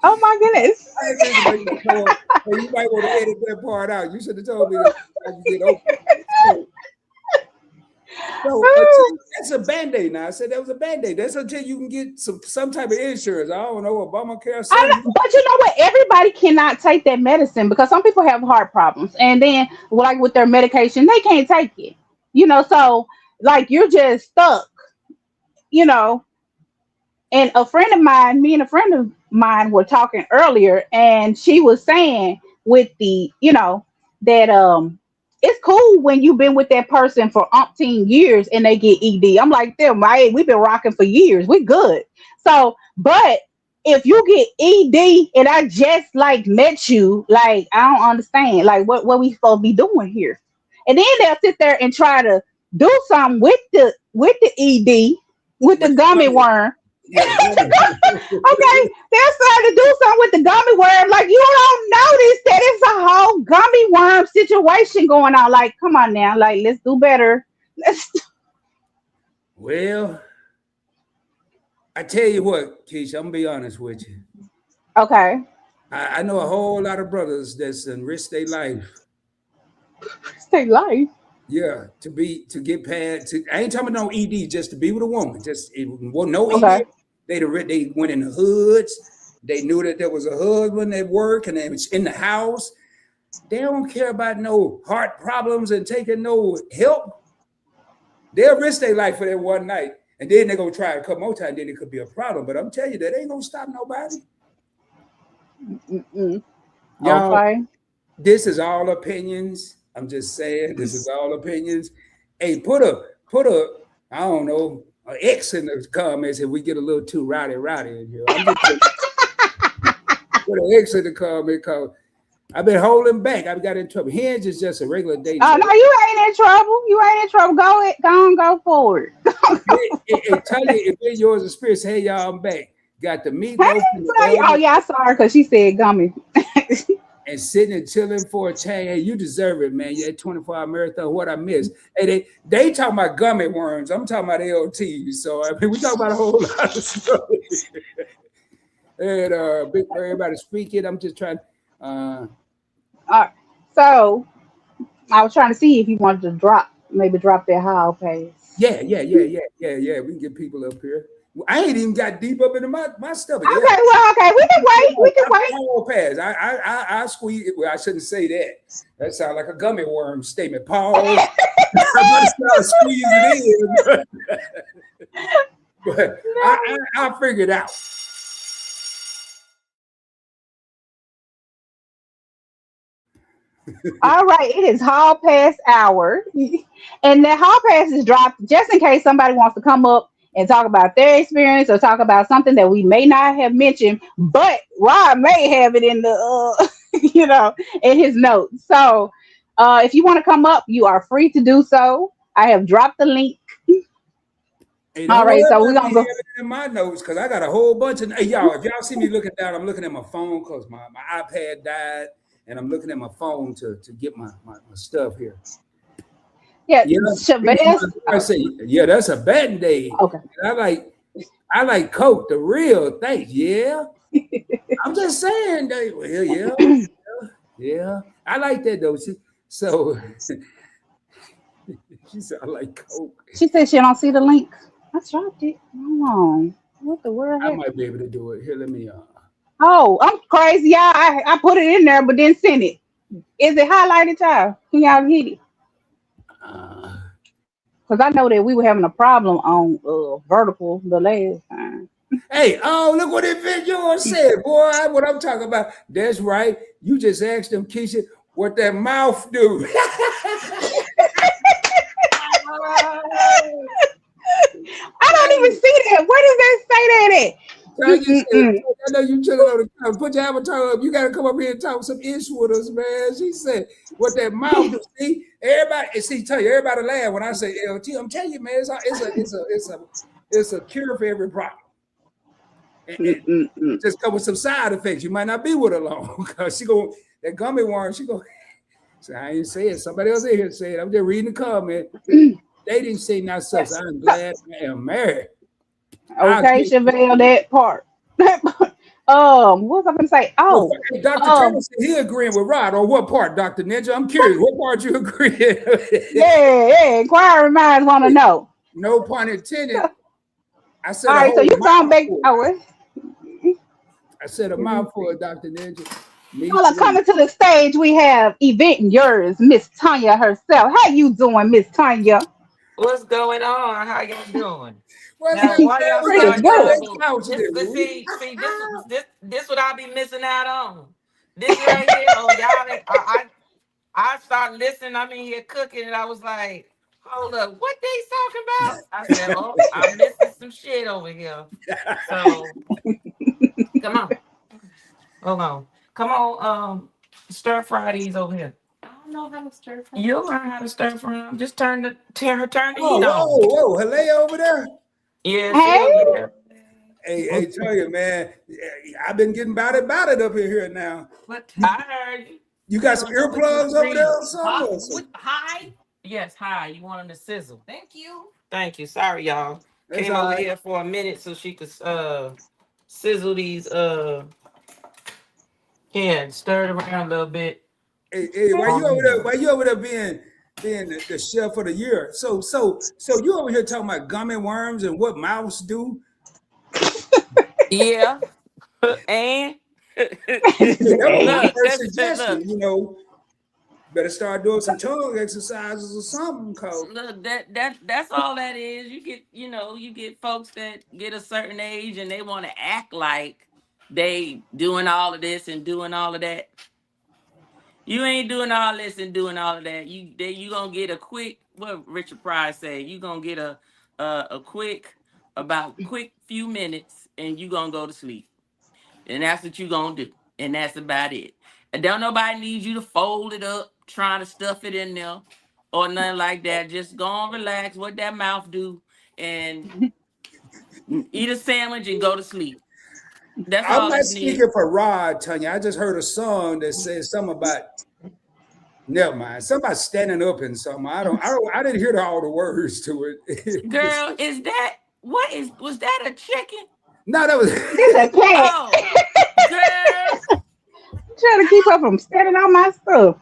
Oh my goodness.
I ain't thinking about you, Cole. Hey, you might want to edit that part out. You should have told me that I could get open. So that's a band-aid now. I said that was a band-aid. That's until you can get some type of insurance. I don't know, Obamacare or
I
something.
know, but you know what? Everybody cannot take that medicine because some people have heart problems, and then like with their medication, they can't take it. So like you're just stuck. You know, and a friend of mine, me and a friend of mine were talking earlier, and she was saying with that it's cool when you've been with that person for umpteen years and they get ED. I'm like them, right? We've been rocking for years. We good. So, but if you get ED and I just like met you, like I don't understand. Like what we supposed to be doing here? And then they'll sit there and try to do something with the ED, with the
With the
gummy
gummy,
worm.
yeah, the gummy.
Okay, they're starting to do something with the gummy worm. Like you don't notice that it's a whole gummy worm situation going on. Like, come on now, like let's do better. Let's.
Well, I tell you what, Keisha, I'm gonna be honest with you.
Okay,
I know a whole lot of brothers that's enriched their life.
stay life.
Yeah, to get past. I ain't talking about no ED, just to be with a woman. Just it was no
Okay,
ED. They went in the hoods. They knew that there was a husband at work and they was in the house. They don't care about no heart problems and taking no help. They'll risk their life for that one night. And then they're gonna try a couple more times, then it could be a problem. But I'm telling you, that ain't gonna stop nobody.
mm-mm.
Y'all,
Okay.
this is all opinions. I'm just saying, this is all opinions. Hey, put a I don't know, an X in the comments if we get a little too rowdy in here. I'm just put an X in the comment because I've been holding back. I've got in trouble. Hinge is just a regular dating
Oh
site.
no, you ain't in trouble. You ain't in trouble. Go it. Go on. Go forward.
It tell you if it's yours experience, hey y'all, I'm back. Got the
Hey,
meatloaf and the
say, oh
elder
yeah, I saw her because she said gummy.
and sitting and chilling for a change. Hey, you deserve it, man. You had 24-hour marathon. What I missed. Hey, they talking about gummy worms. I'm talking about LTs. So I mean, we talking about a whole lot of stuff. And big for everybody speaking. I'm just trying. Uh,
All right. So I was trying to see if you wanted to maybe drop that hall pass.
yeah. We can get people up here. I ain't even got deep up into my stuff yet.
Okay, well, okay, we can wait. We can wait.
Paul pass. I squeeze it. Well, I shouldn't say that. That sounds like a gummy worm statement. Pause. I'm gonna start squeezing it in. But I figured out.
All right, it is hall pass hour, and the hall pass is dropped just in case somebody wants to come up and talk about their experience or talk about something that we may not have mentioned, but Rob may have it in the in his notes. So, if you want to come up, you are free to do so. I have dropped the link.
Hey,
All
don't
right,
worry
so we're
about me
gonna go.
having it in my notes because I got a whole bunch of. Hey, y'all, if y'all see me looking down, I'm looking at my phone because my iPad died, and I'm looking at my phone to get my stuff here.
Yeah,
Yeah,
Chavez.
I say, yeah, that's a bad day.
Okay.
I like Coke, the real thing. Yeah, I'm just saying. Well, yeah. I like that though. So she said, I like Coke.
She said she don't see the link. I dropped it. Hold on. What the world
I
happened?
might be able to do it. Here, let me.
Oh, I'm crazy. Yeah, I put it in there, but didn't send it. Is it highlighted, y'all? Can y'all hit it?
Uh,
Because I know that we were having a problem on vertical the last time.
hey, oh, look what it yours said, boy. What I'm talking about. That's right. You just asked them, Keisha, what that mouth do.
I don't even see that. Where does that say that
Tell
at?
you, said,
Mm-mm-mm.
I know you chilling on the couch. Put your avatar up. You got to come up here and talk some ish with us, man. She said, "What that mouth do?" See, everybody. And see, tell you, everybody laugh when I say LT. I'm telling you, man, it's a cure for every problem. And
Mm-mm-mm.
just come with some side effects. You might not be with her long because she go that gummy worm. She go. So I ain't say it. Somebody else in here said. I'm just reading the comment. They didn't say not such. I'm
So,
glad I am married. I
okay, Chevelle, that part. What was I gonna say?
Well,
Oh,
hey, Dr. Turner
um,
said he agreeing with Rod on what part, Dr. Ninja? I'm curious, what part you agree?
yeah, yeah. Inquiring minds want to know.
No pun intended. I
All
said a
right, so
whole
you gone back.
mouthful.
Oh,
I said a
let me
mouthful,
see.
Dr. Ninja. Me
Well,
too.
coming to the stage, we have event yours, Miss Tanya herself. How you doing, Miss Tanya?
What's going on? How y'all doing?
What's
Now,
up,
why y'all
man? We
Pretty
got
start
good.
trouble?
great house
This,
today.
this see, this what I be missing out on. This right here. Oh, y'all, I started listening. I'm in here cooking, and I was like, hold up, what they talking about? I said, oh, I'm missing some shit over here. So come on, hold on, come on, stir fry these over here. I don't know how to stir fry. You'll learn how to stir fry 'em. Just turn the
Oh,
heat on.
whoa, whoa. Hello over there.
Yeah, she
Hey,
over there.
Hey, tell you, man, I've been getting about it up in here now.
What?
You,
I heard you.
you
We
got some
don't know what you
earplugs over there
agreed.
or something? Or
What?
some?
Hi. Yes, hi. You want them to sizzle? Thank you. Thank you. Sorry, y'all.
That's
Came
all
over
right.
here for a minute so she could sizzle these yeah, stir it around a little bit.
Hey, why you over there?
Um,
Why you over there being the chef of the year? So you over here talking about gummy worms and what mouths do?
yeah, and
Hey, that was my
hey.
look,
first
that's
suggestion.
look.
Better start doing some tongue exercises or something. Cause
Look, that's all that is. You get folks that get a certain age and they want to act like they doing all of this and doing all of that. You ain't doing all this and doing all of that. You gonna get a quick, what Richard Pryor say. You gonna get a quick, about quick few minutes and you gonna go to sleep. And that's what you gonna do. And that's about it. And don't nobody need you to fold it up, trying to stuff it in there or nothing like that. Just go on, relax, what that mouth do, and eat a sandwich and go to sleep. That's
I'm
all
not
that's needed.
speaking for Rod, Tanya. I just heard a song that says something about. Never mind. Somebody standing up and something. I didn't hear all the words to it.
Girl, is that was that a chicken?
No, that was.
This a cat.
Oh, girl,
Trying to keep up from standing on my stuff.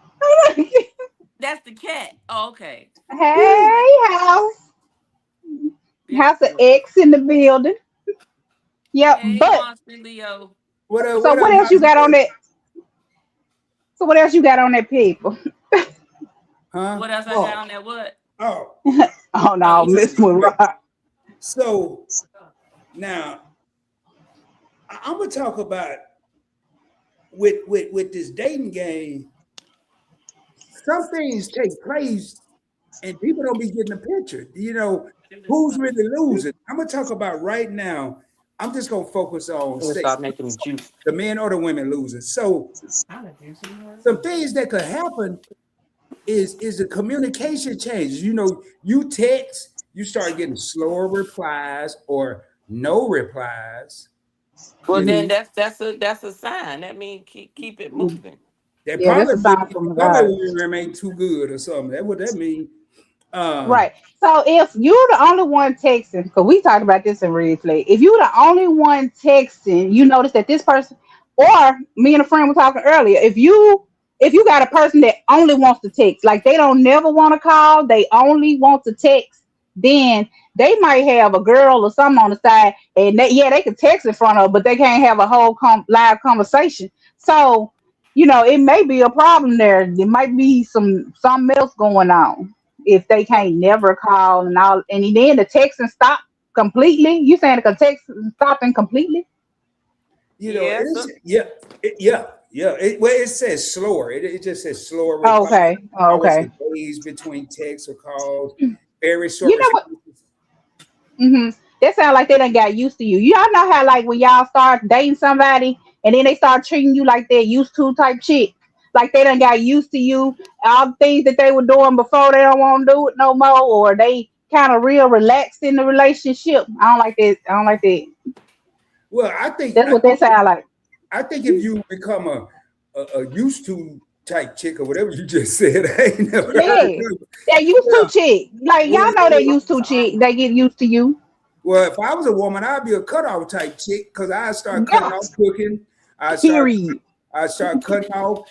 that's the cat. Oh, okay.
Hey, house. House of
Beautiful.
X in the building. Yep.
Hey,
But
Monster Leo.
What up?
so
What up?
what else you got on that? So what else you got on that paper?
Huh?
What else I got
Oh,
on that? What?
oh.
Oh
Oh,
no,
you
Miss
talking?
Monroe.
So now I'm gonna talk about with this dating game. Some things take place and people don't be getting the picture. Who's really losing? I'm gonna talk about right now. I'm just gonna focus on
I'm gonna
say
start making juice.
the men or the women losing. So some things that could happen is the communication changes. You text, you start getting slower replies or no replies.
Well,
You know,
then
Mhm.
that's a sign. That means keep it moving.
that
Yeah, that's
probably
a
means
sign
the
from
gummy
God.
worm ain't too good or something. That's what that means. Um,
Right. So if you're the only one texting, because we talked about this in Red Flag, if you're the only one texting, you notice that this person, or me and a friend were talking earlier, if you got a person that only wants to text, like they don't never want to call, they only want to text, then they might have a girl or something on the side, and they can text in front of, but they can't have a whole live conversation. So it may be a problem there. There might be something else going on if they
Well,
can't never call and all, and then the texting stop completely. You saying the text stopping completely?
yeah,
it's
so
yeah. Well, it says slower. It just says slower reply.
Okay,
Hours or
okay.
days between texts or calls. Very short
You know what?
responses.
That sound like they done got used to you. Y'all know how like when y'all start dating somebody and then they start treating you like they're used to type chick. Like they done got used to you. All the things that they were doing before they don't want to do it no more, or they kind of real relaxed in the relationship. I don't like that. I don't like that.
Well, I think
That's
I
what they
think
sound like.
I think if you become a used to type chick or whatever you just said, I ain't never heard
Yeah.
of.
They used to
Yeah.
chick. Like
Well,
y'all know they used to chick. They get used to you.
Well, if I was a woman, I'd be a cutoff type chick because I start cutting
Yeah.
off cooking. I start
Period.
I start cutting off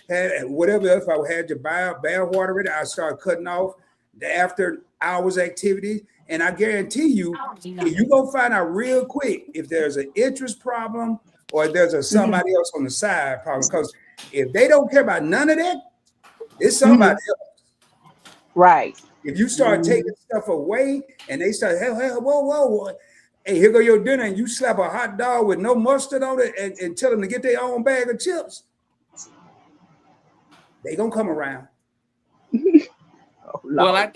whatever else. If I had to buy water with it, I start cutting off the after hours activities. And I guarantee you, you gonna find out real quick if there's an interest problem or if there's a
Hmm.
somebody else on the side problem. Because if they don't care about none of that, it's somebody
Hmm.
else.
Right.
If you start taking
Hmm.
stuff away and they start, hey, whoa, hey, here go your dinner, and you slap a hot dog with no mustard on it and tell them to get their own bag of chips, they gonna come around.
Oh
Well,
Lord.
I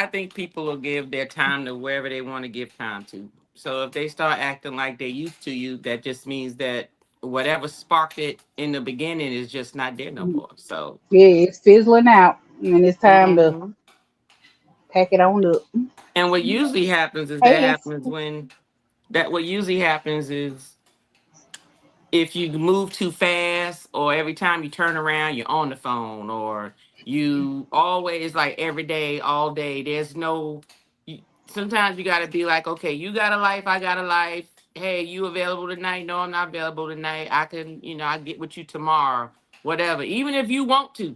think people will give their time to wherever they want to give time to. So if they start acting like they used to you, that just means that whatever sparked it in the beginning is just not there no more. So,
Yeah, it's fizzling out, and it's time to
mhm.
pack it on up.
And what usually happens is
Hey, it's
what usually happens is if you move too fast or every time you turn around you're on the phone or you always like every day all day there's no you, sometimes you got to be like, okay, you got a life, I got a life. Hey, you available tonight? No, I'm not available tonight. I can, I get with you tomorrow. Whatever, even if you want to,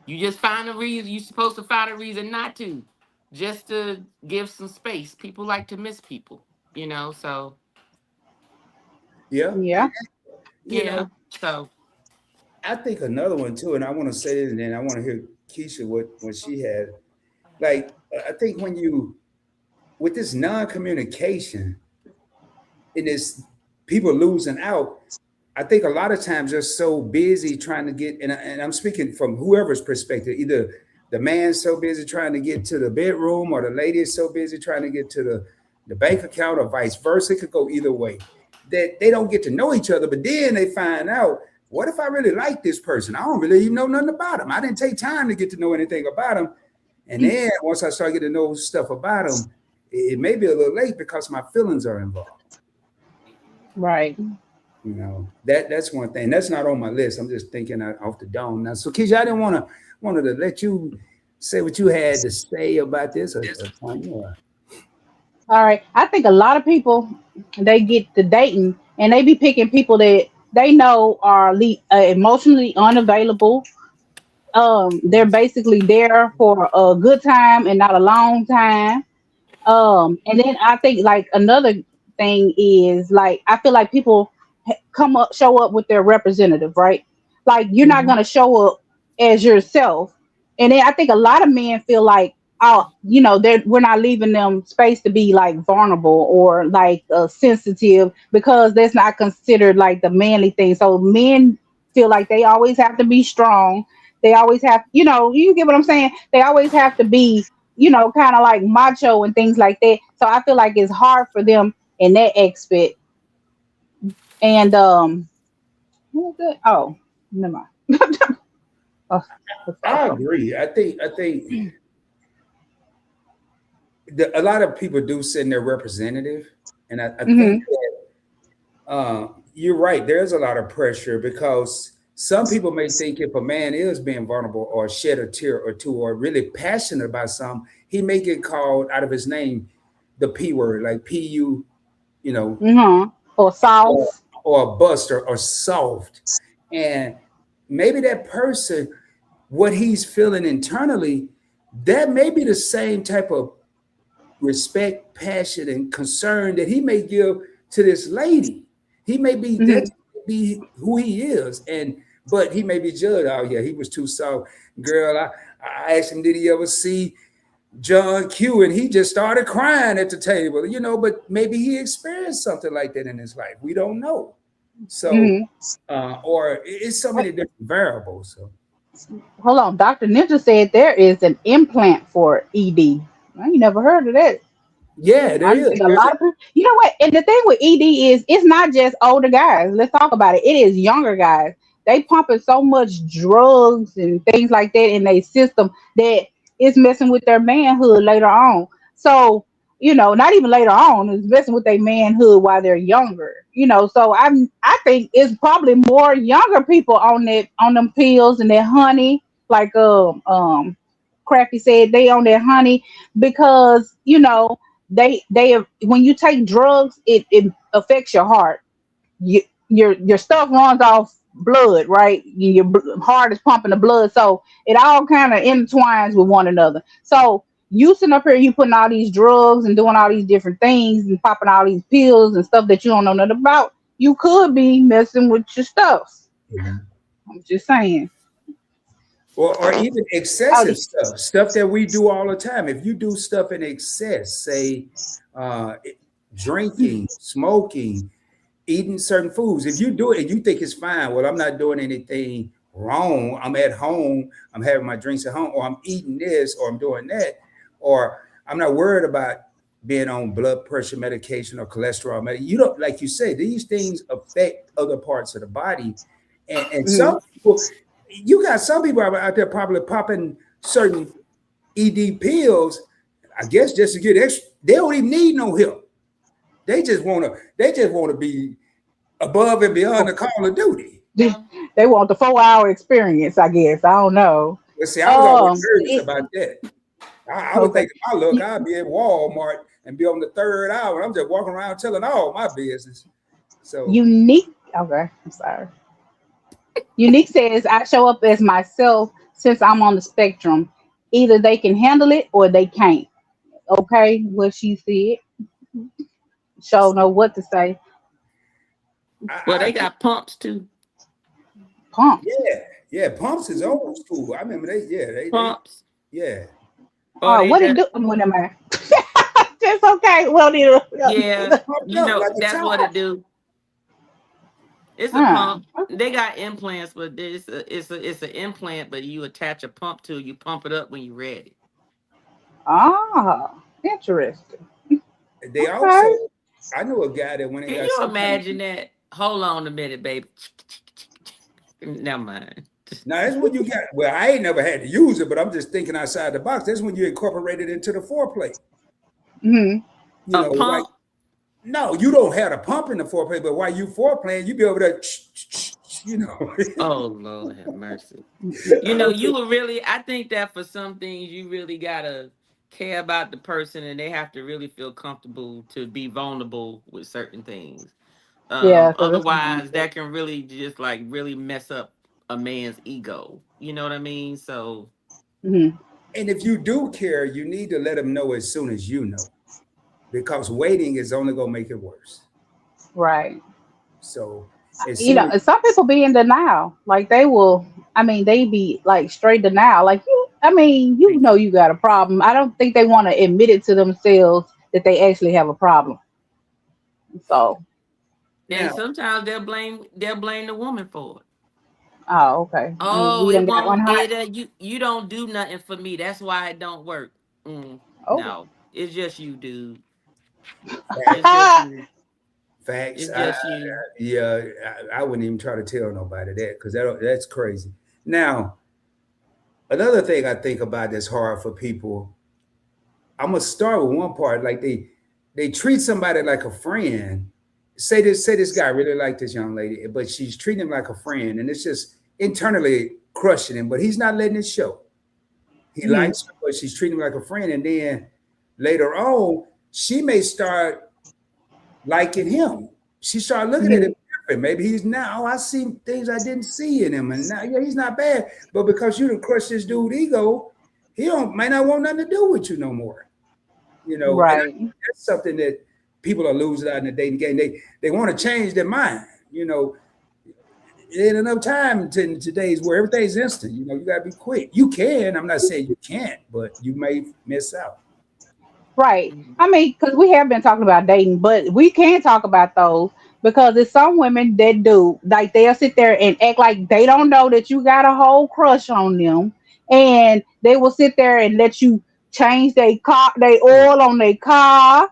you just find a reason. You're supposed to find a reason not to, just to give some space. People like to miss people, so
Yeah,
yeah.
you
yeah.
know,
So
I think another one too, and I want to say this, and then I want to hear Keisha what she had. Like, I think when you with this non-communication and this people losing out, I think a lot of times they're so busy trying to get, and I'm speaking from whoever's perspective, either the man's so busy trying to get to the bedroom or the lady is so busy trying to get to the bank account or vice versa. It could go either way. That they don't get to know each other, but then they find out, what if I really like this person? I don't really even know nothing about him. I didn't take time to get to know anything about him. And then once I start getting to know stuff about him, it may be a little late because my feelings are involved.
Right.
That's one thing. That's not on my list. I'm just thinking off the dome now. So, Keisha, I didn't wanted to let you say what you had to say about this, or Tanya,
All right. I think a lot of people they get to dating and they be picking people that they know are emotionally unavailable. They're basically there for a good time and not a long time. And then I think like another thing is like I feel like people show up with their representative, right? Like you're not
mhm.
gonna show up as yourself. And then I think a lot of men feel like, oh, we're not leaving them space to be like vulnerable or like sensitive because that's not considered like the manly thing. So men feel like they always have to be strong. They always have, you get what I'm saying? They always have to be, kind of like macho and things like that. So I feel like it's hard for them in that aspect. And what was it? Oh, never mind. Oh, that's
I
awesome.
agree. I think a lot of people do send their representative, and I think
Hmm.
you're right. There's a lot of pressure because some people may think if a man is being vulnerable or shed a tear or two or really passionate about something, he may get called out of his name, the P word, like PU, you know,
Hmm. Or
or,
sauce.
or a buster or soft. And maybe that person, what he's feeling internally, that may be the same type of respect, passion, and concern that he may give to this lady. He may be that
Hmm.
may be who he is, and but he may be judged. Oh yeah, he was too soft, girl. I asked him, did he ever see John Q? And he just started crying at the table, But maybe he experienced something like that in his life. We don't know. So,
Hmm.
or it's so many different variables. So
Hold on. Dr. Ninja said there is an implant for ED. I ain't never heard of that.
yeah, there
I
is.
think a lot of people, you know what? And the thing with ED is it's not just older guys. Let's talk about it. It is younger guys. They pumping so much drugs and things like that in their system that it's messing with their manhood later on. So, not even later on, it's messing with their manhood while they're younger. So I think it's probably more younger people on them pills and that honey, like Crappy said, they on their honey because they when you take drugs, it affects your heart. Your stuff runs off blood, right? Your heart is pumping the blood, so it all kind of intertwines with one another. So you sitting up here, you putting all these drugs and doing all these different things and popping all these pills and stuff that you don't know nothing about. You could be messing with your stuff.
Mhm.
I'm just saying.
Or even
All
excessive
these.
stuff that we do all the time. If you do stuff in excess, say uh, drinking, smoking, eating certain foods. If you do it and you think it's fine, well, I'm not doing anything wrong. I'm at home, I'm having my drinks at home, or I'm eating this, or I'm doing that, or I'm not worried about being on blood pressure medication or cholesterol medication. You don't, like you say, these things affect other parts of the body. And some
Mhm.
people, you got some people out there probably popping certain ED pills, I guess just to get extra. They don't even need no help. They just want to be above and beyond the call of duty.
They want the 4 hour experience, I guess. I don't know.
But see, I was always nervous
It,
about that. I was
okay.
thinking, my look,
You,
I'd be at Walmart and be on the third hour. I'm just walking around telling all my business. So
unique. Okay, I'm sorry. Unique says I show up as myself since I'm on the spectrum. Either they can handle it or they can't. Okay, what she said. Show know what to say.
Well,
I
they
think,
got pumps too.
Pumps.
yeah, yeah. Pumps is old school. I remember they,
Pumps.
yeah.
Or they
What it
just
do? What am I? Just okay. Well,
yeah,
Pumped
you
up
know
like a
that's what
top.
it do. It's a
uh,
pump. They got implants, but it's an implant, but you attach a pump to it, you pump it up when you're ready.
interesting.
They also,
Okay.
I knew a guy that went and
Can
got
you
some kind of.
imagine that? Hold on a minute, baby. Never mind.
Now that's when you got. Well, I ain't never had to use it, but I'm just thinking outside the box. That's when you incorporate it into the foreplay.
Hmm.
You
A
know, like
pump.
no, you don't have a pump in the foreplay, but while you foreplaying, you be over there, you know.
Oh Lord have mercy. You know, you will really. I think that for some things, you really gotta care about the person, and they have to really feel comfortable to be vulnerable with certain things.
Yeah, because it's
Otherwise, that can really just like really mess up a man's ego. You know what I mean? So
hmm
And if you do care, you need to let them know as soon as you know, because waiting is only gonna make it worse.
right.
So as soon as
Some people be in denial. Like they will. I mean, they be like straight denial. Like you. I mean, you know, you got a problem. I don't think they want to admit it to themselves that they actually have a problem. So,
and
now,
sometimes they'll blame the woman for it.
oh, okay.
Oh,
We done
it
got one
won't.
hot.
You don't do nothing for me. That's why it don't work.
Oh.
No, it's just you, dude. It's
facts,
just you.
facts.
It's just you.
Yeah, I wouldn't even try to tell nobody that because that's crazy. Now, another thing I think about that's hard for people. I'm gonna start with one part. Like they treat somebody like a friend. Say this guy really liked this young lady, but she's treating him like a friend, and it's just internally crushing him. But he's not letting it show. He
Hmm.
likes her, but she's treating him like a friend. And then later on, she may start liking him. She started looking at him
Hmm.
different. Maybe he's now, oh, I see things I didn't see in him. And now, yeah, he's not bad. But because you done crushed this dude ego, he don't might not want nothing to do with you no more. And
Right.
that's something that people are losing out in the dating game. They want to change their mind. It ain't enough time in today's where everything's instant. You gotta be quick. You can. I'm not saying you can't, but you may miss out.
Right.
Mhm.
I mean, because we have been talking about dating, but we can talk about those because there's some women that do. Like they'll sit there and act like they don't know that you got a whole crush on them. And they will sit there and let you change their car, they oil on their car.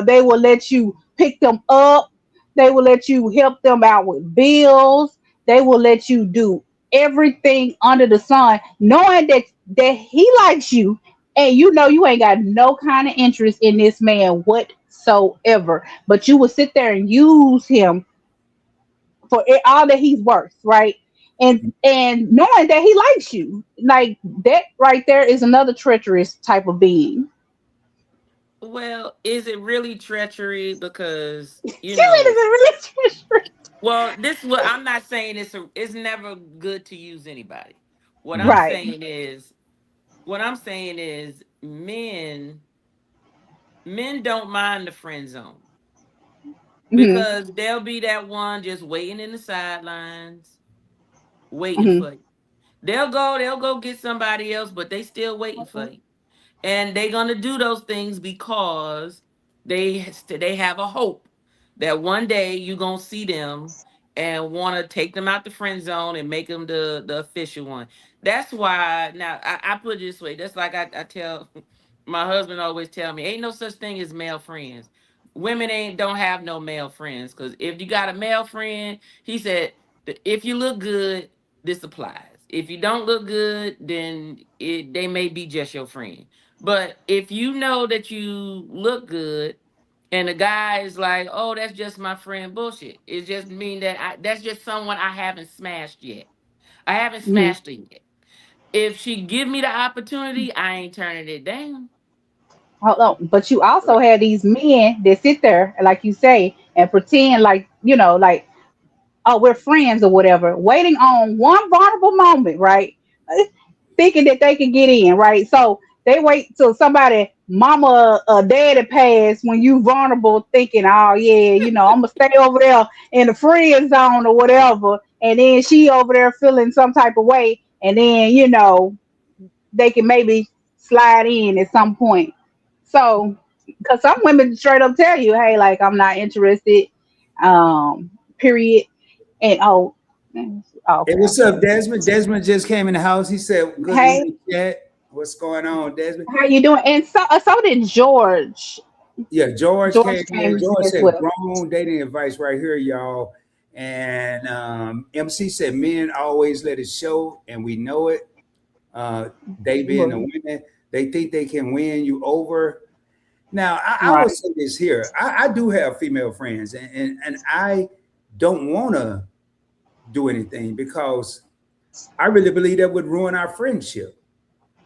They will let you pick them up. They will let you help them out with bills. They will let you do everything under the sun, knowing that he likes you and you know you ain't got no kind of interest in this man whatsoever, but you will sit there and use him for all that he's worth, right? And knowing that he likes you, like that right there is another treacherous type of being.
Well, is it really treachery? Because
She said, "Is it really true?"
well, this what I'm not saying. It's never good to use anybody. What I'm
Right.
saying is, men don't mind the friend zone
Hmm.
because there'll be that one just waiting in the sidelines, waiting
Hmm.
for you. They'll go get somebody else, but they still waiting for you. And they're gonna do those things because they have a hope that one day you're gonna see them and want to take them out the friend zone and make them the official one. That's why now I put it this way. That's like I tell my husband always tell me, ain't no such thing as male friends. Women ain't don't have no male friends because if you got a male friend, he said, if you look good, this applies. If you don't look good, then they may be just your friend. But if you know that you look good and the guy is like, oh, that's just my friend, bullshit. It just mean that that's just someone I haven't smashed yet. I haven't
Hmm.
smashed it yet. If she give me the opportunity, I ain't turning it down.
Hold on. But you also
Right.
have these men that sit there, like you say, and pretend like, like, oh, we're friends or whatever, waiting on one vulnerable moment, right? Thinking that they can get in, right? So they wait till somebody, mama or daddy pass when you vulnerable, thinking, oh yeah, I'm gonna stay over there in the friend zone or whatever, and then she over there feeling some type of way, and then they can maybe slide in at some point. So, because some women straight up tell you, hey, like, I'm not interested, period. And
Hey,
okay,
what's
okay.
up, Desmond? Desmond just came in the house. He said, "Good
Hey,
evening, chat. What's going on, Desmond?"
how you doing? And so did George.
Yeah, George came
George
in.
came
George
as
said,
well.
"Grown dating advice right here, y'all." And MC said, "Men always let it show, and we know it. They being the women, they think they can win you over." Now, I will
Right.
say this here: I do have female friends, and I don't want to do anything because I really believe that would ruin our friendship.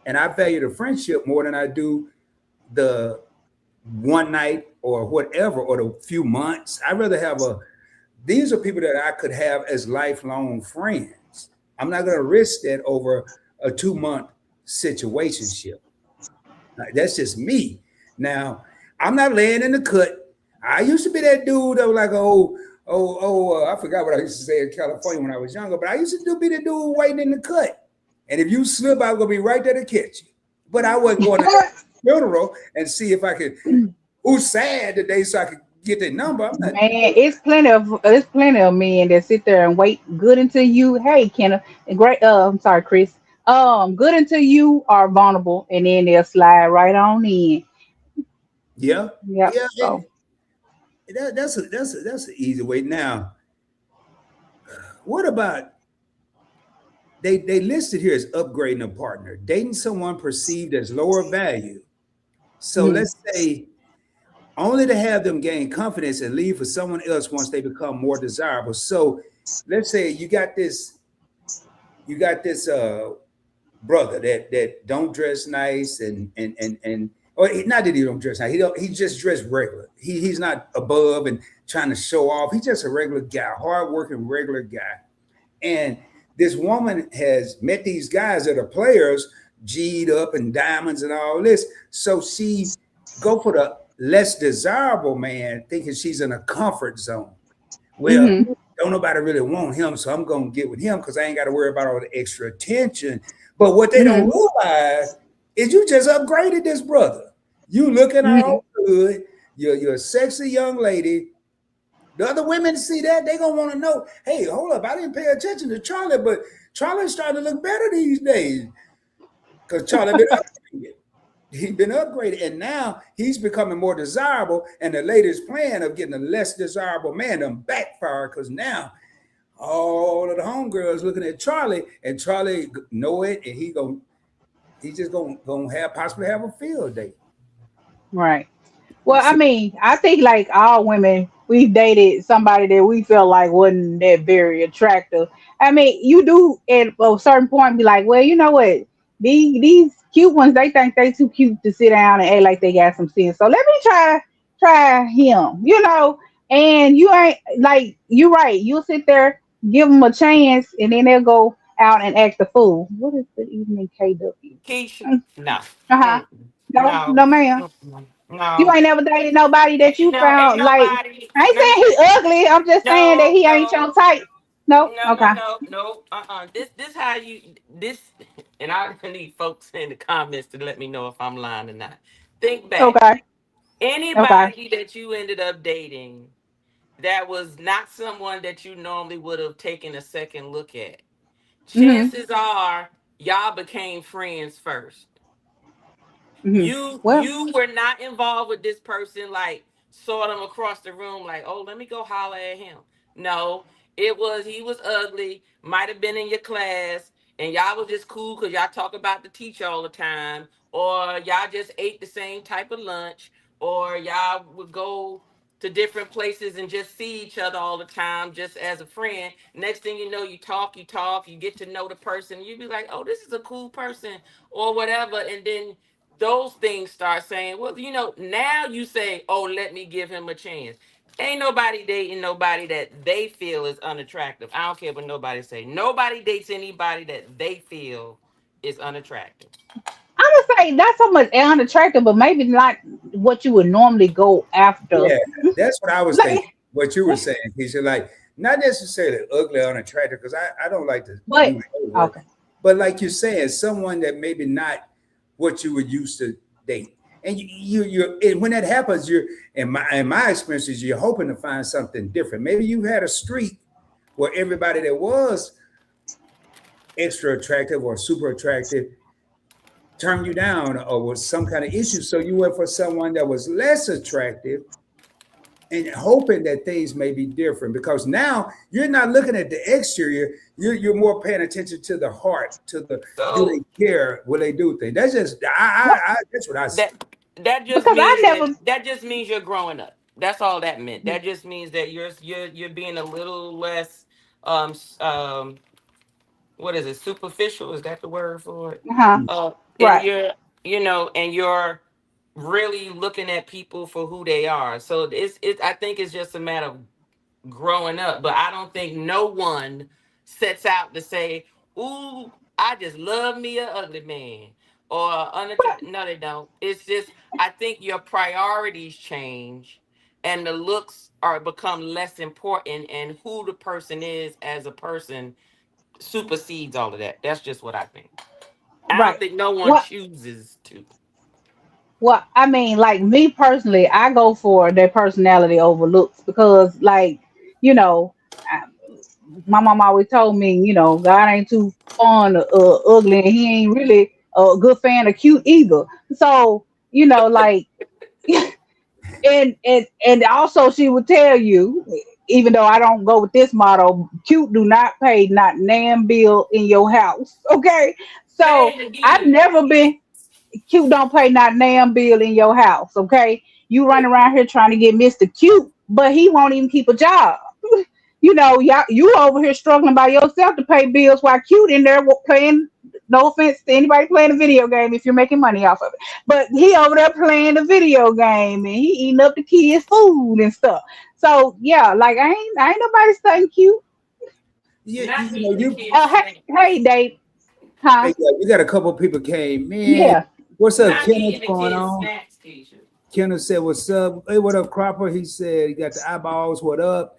And I value the friendship more than I do the one night or whatever or the few months. I rather have a these are people that I could have as lifelong friends. I'm not going to risk that over a 2 month situationship. That's just me. Now, I'm not laying in the cut. I used to be that dude that was like, I forgot what I used to say in California when I was younger, but I used to be the dude waiting in the cut. And if you slip, I was going to be right there to catch you. But I wasn't going to funeral and see if I could, who's sad today so I could get their number. I'm not,
Man, it's plenty of men that sit there and wait good until you. Hey, Kenneth, and great. I'm sorry, Chris. Good until you are vulnerable, and then they'll slide right on in.
yeah,
Yep.
yeah. And
So.
that's an easy way. Now, what about they listed here as upgrading a partner, dating someone perceived as lower value. So
Mhm.
let's say only to have them gain confidence and leave for someone else once they become more desirable. So let's say you got this brother that don't dress nice and or not that he don't dress nice. He just dressed regular. He's not above and trying to show off. He's just a regular guy, hardworking regular guy. And this woman has met these guys that are players, G'd up and diamonds and all this. So she go for the less desirable man, thinking she's in a comfort zone. Well,
Mhm.
don't nobody really want him, so I'm gonna get with him because I ain't got to worry about all the extra attention. But what they don't
Mhm.
realize is you just upgraded this brother. You looking
Mhm.
all good. You're a sexy young lady. The other women see that, they gonna want to know, hey, hold up, I didn't pay attention to Charlie, but Charlie's starting to look better these days because Charlie been upgraded. He's been upgraded, and now he's becoming more desirable. And the latest plan of getting a less desirable man done backfired because now all of the homegirls looking at Charlie, and Charlie know it, and he's just gonna have possibly have a field day.
Right. Well, I
So
mean, I think like all women, we've dated somebody that we felt like wasn't that very attractive. I mean, you do at a certain point be like, well, you know what? these cute ones, they think they too cute to sit down and act like they got some sense. So let me try him, And you ain't like you right. You'll sit there, give them a chance, and then they'll go out and act the fool. What is the evening KW?
Keisha,
Uh
no.
huh.
Mm,
No,
no.
no, ma'am. You
No.
ain't never dated nobody that you
No, ain't
found like.
nobody.
I ain't
Let me
saying he
say,
ugly. I'm just saying that
no,
he ain't
no,
your type. No.
no, no,
Okay.
no, no. This how you this, and I need folks in the comments to let me know if I'm lying or not. Think back.
Okay. Okay.
Anybody that you ended up dating that was not someone that you normally would have taken a second look at.
Mhm.
Chances are y'all became friends first.
Mhm. Well.
You were not involved with this person, like saw them across the room like, oh, let me go holler at him. No, it was he was ugly, might have been in your class, and y'all was just cool because y'all talk about the teacher all the time, or y'all just ate the same type of lunch, or y'all would go to different places and just see each other all the time just as a friend. Next thing you know, you get to know the person, you be like, oh, this is a cool person or whatever, and then those things start saying, well, now you say, oh, let me give him a chance. Ain't nobody dating nobody that they feel is unattractive. I don't care what nobody say. Nobody dates anybody that they feel is unattractive.
I would say not so much unattractive, but maybe not what you would normally go after.
Yeah, that's what I was
Like,
thinking. What you were saying, Keisha, like not necessarily ugly or unattractive, because I don't like to
but
use that word,
okay.
but like you're saying, someone that maybe not what you would used to date. And and when that happens, you're in my experiences, you're hoping to find something different. Maybe you had a streak where everybody that was extra attractive or super attractive turned you down or was some kind of issue. So you went for someone that was less attractive and hoping that things may be different because now you're not looking at the exterior, you're more paying attention to the heart, to the do
So
they care, will they do things. That's just
What?
that's what I see.
that that just
Because I
means
never.
you're growing up. That's all that meant. That just means that you're being a little less um s- um what is it, superficial, is that the word for it?
Huh.
And
Right.
you're really looking at people for who they are. So I think it's just a matter of growing up, but I don't think no one sets out to say, "Ooh, I just love me a ugly man," or unattractive. No, they don't. It's just I think your priorities change, and the looks are become less important, and who the person is as a person supersedes all of that. That's just what I think. I don't
Right.
think no one
What?
chooses to.
Well, I mean, like me personally, I go for their personality over looks because, like, you know, I, my mom always told me, God ain't too fond of ugly, and He ain't really a good fan of cute either. So, like, and also she would tell you, even though I don't go with this motto, cute do not pay not nan bill in your house. Okay,
Say
so
it
I've
again.
never been. Cute don't pay not damn bill in your house, okay? You run around here trying to get Mr. Cute, but he won't even keep a job. Y'all, you over here struggling by yourself to pay bills while Cute in there playing. No offense to anybody playing a video game if you're making money off of it, but he over there playing the video game and he eating up the kids' food and stuff. So yeah, like I ain't nobody studying Cute.
Not
You know
eating the
you
kids'
Hey,
snacks.
hey, Dave, huh?
hey, yeah, we got a couple of people came, man.
Yeah.
What's up,
Not
Kenneth?
eating
What's
the
going
kids'
on?
snacks, Keisha.
Kenneth said, what's up? Hey, what up, Cropper? He said he got the eyeballs, what up?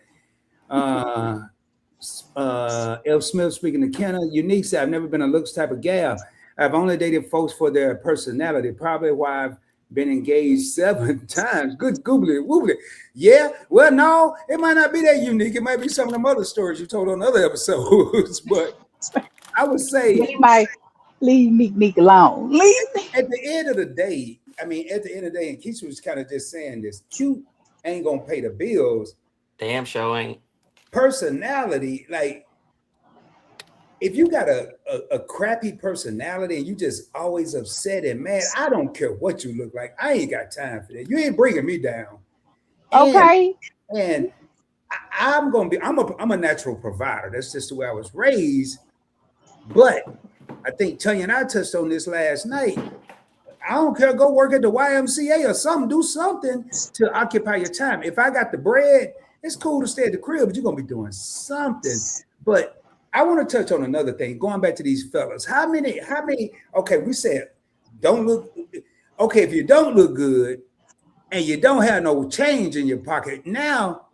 uh L. Smith speaking to Kenna. Unique said, I've never been a looks type of gal. I've only dated folks for their personality. Probably why I've been engaged 7 times. Good googly woogly. Yeah, well, no, it might not be that unique. It might be some of them other stories you told on other episodes. But I would say
Leave my leave Nick alone. Leave.
at the end of the day, I mean, at the end of the day, and Keisha was kind of just saying this, cute ain't gonna pay the bills.
Damn show ain't.
Personality, like if you got a crappy personality and you just always upset and mad, I don't care what you look like. I ain't got time for that. You ain't bringing me down. And
Okay.
and I'm gonna be I'm a natural provider. That's just the way I was raised. But I think Tanya and I touched on this last night. I don't care. Go work at the YMCA or something. Do something to occupy your time. If I got the bread, it's cool to stay at the crib, but you're gonna be doing something. But I want to touch on another thing. Going back to these fellas, how many? How many? Okay, we said don't look. Okay, if you don't look good and you don't have no change in your pocket, now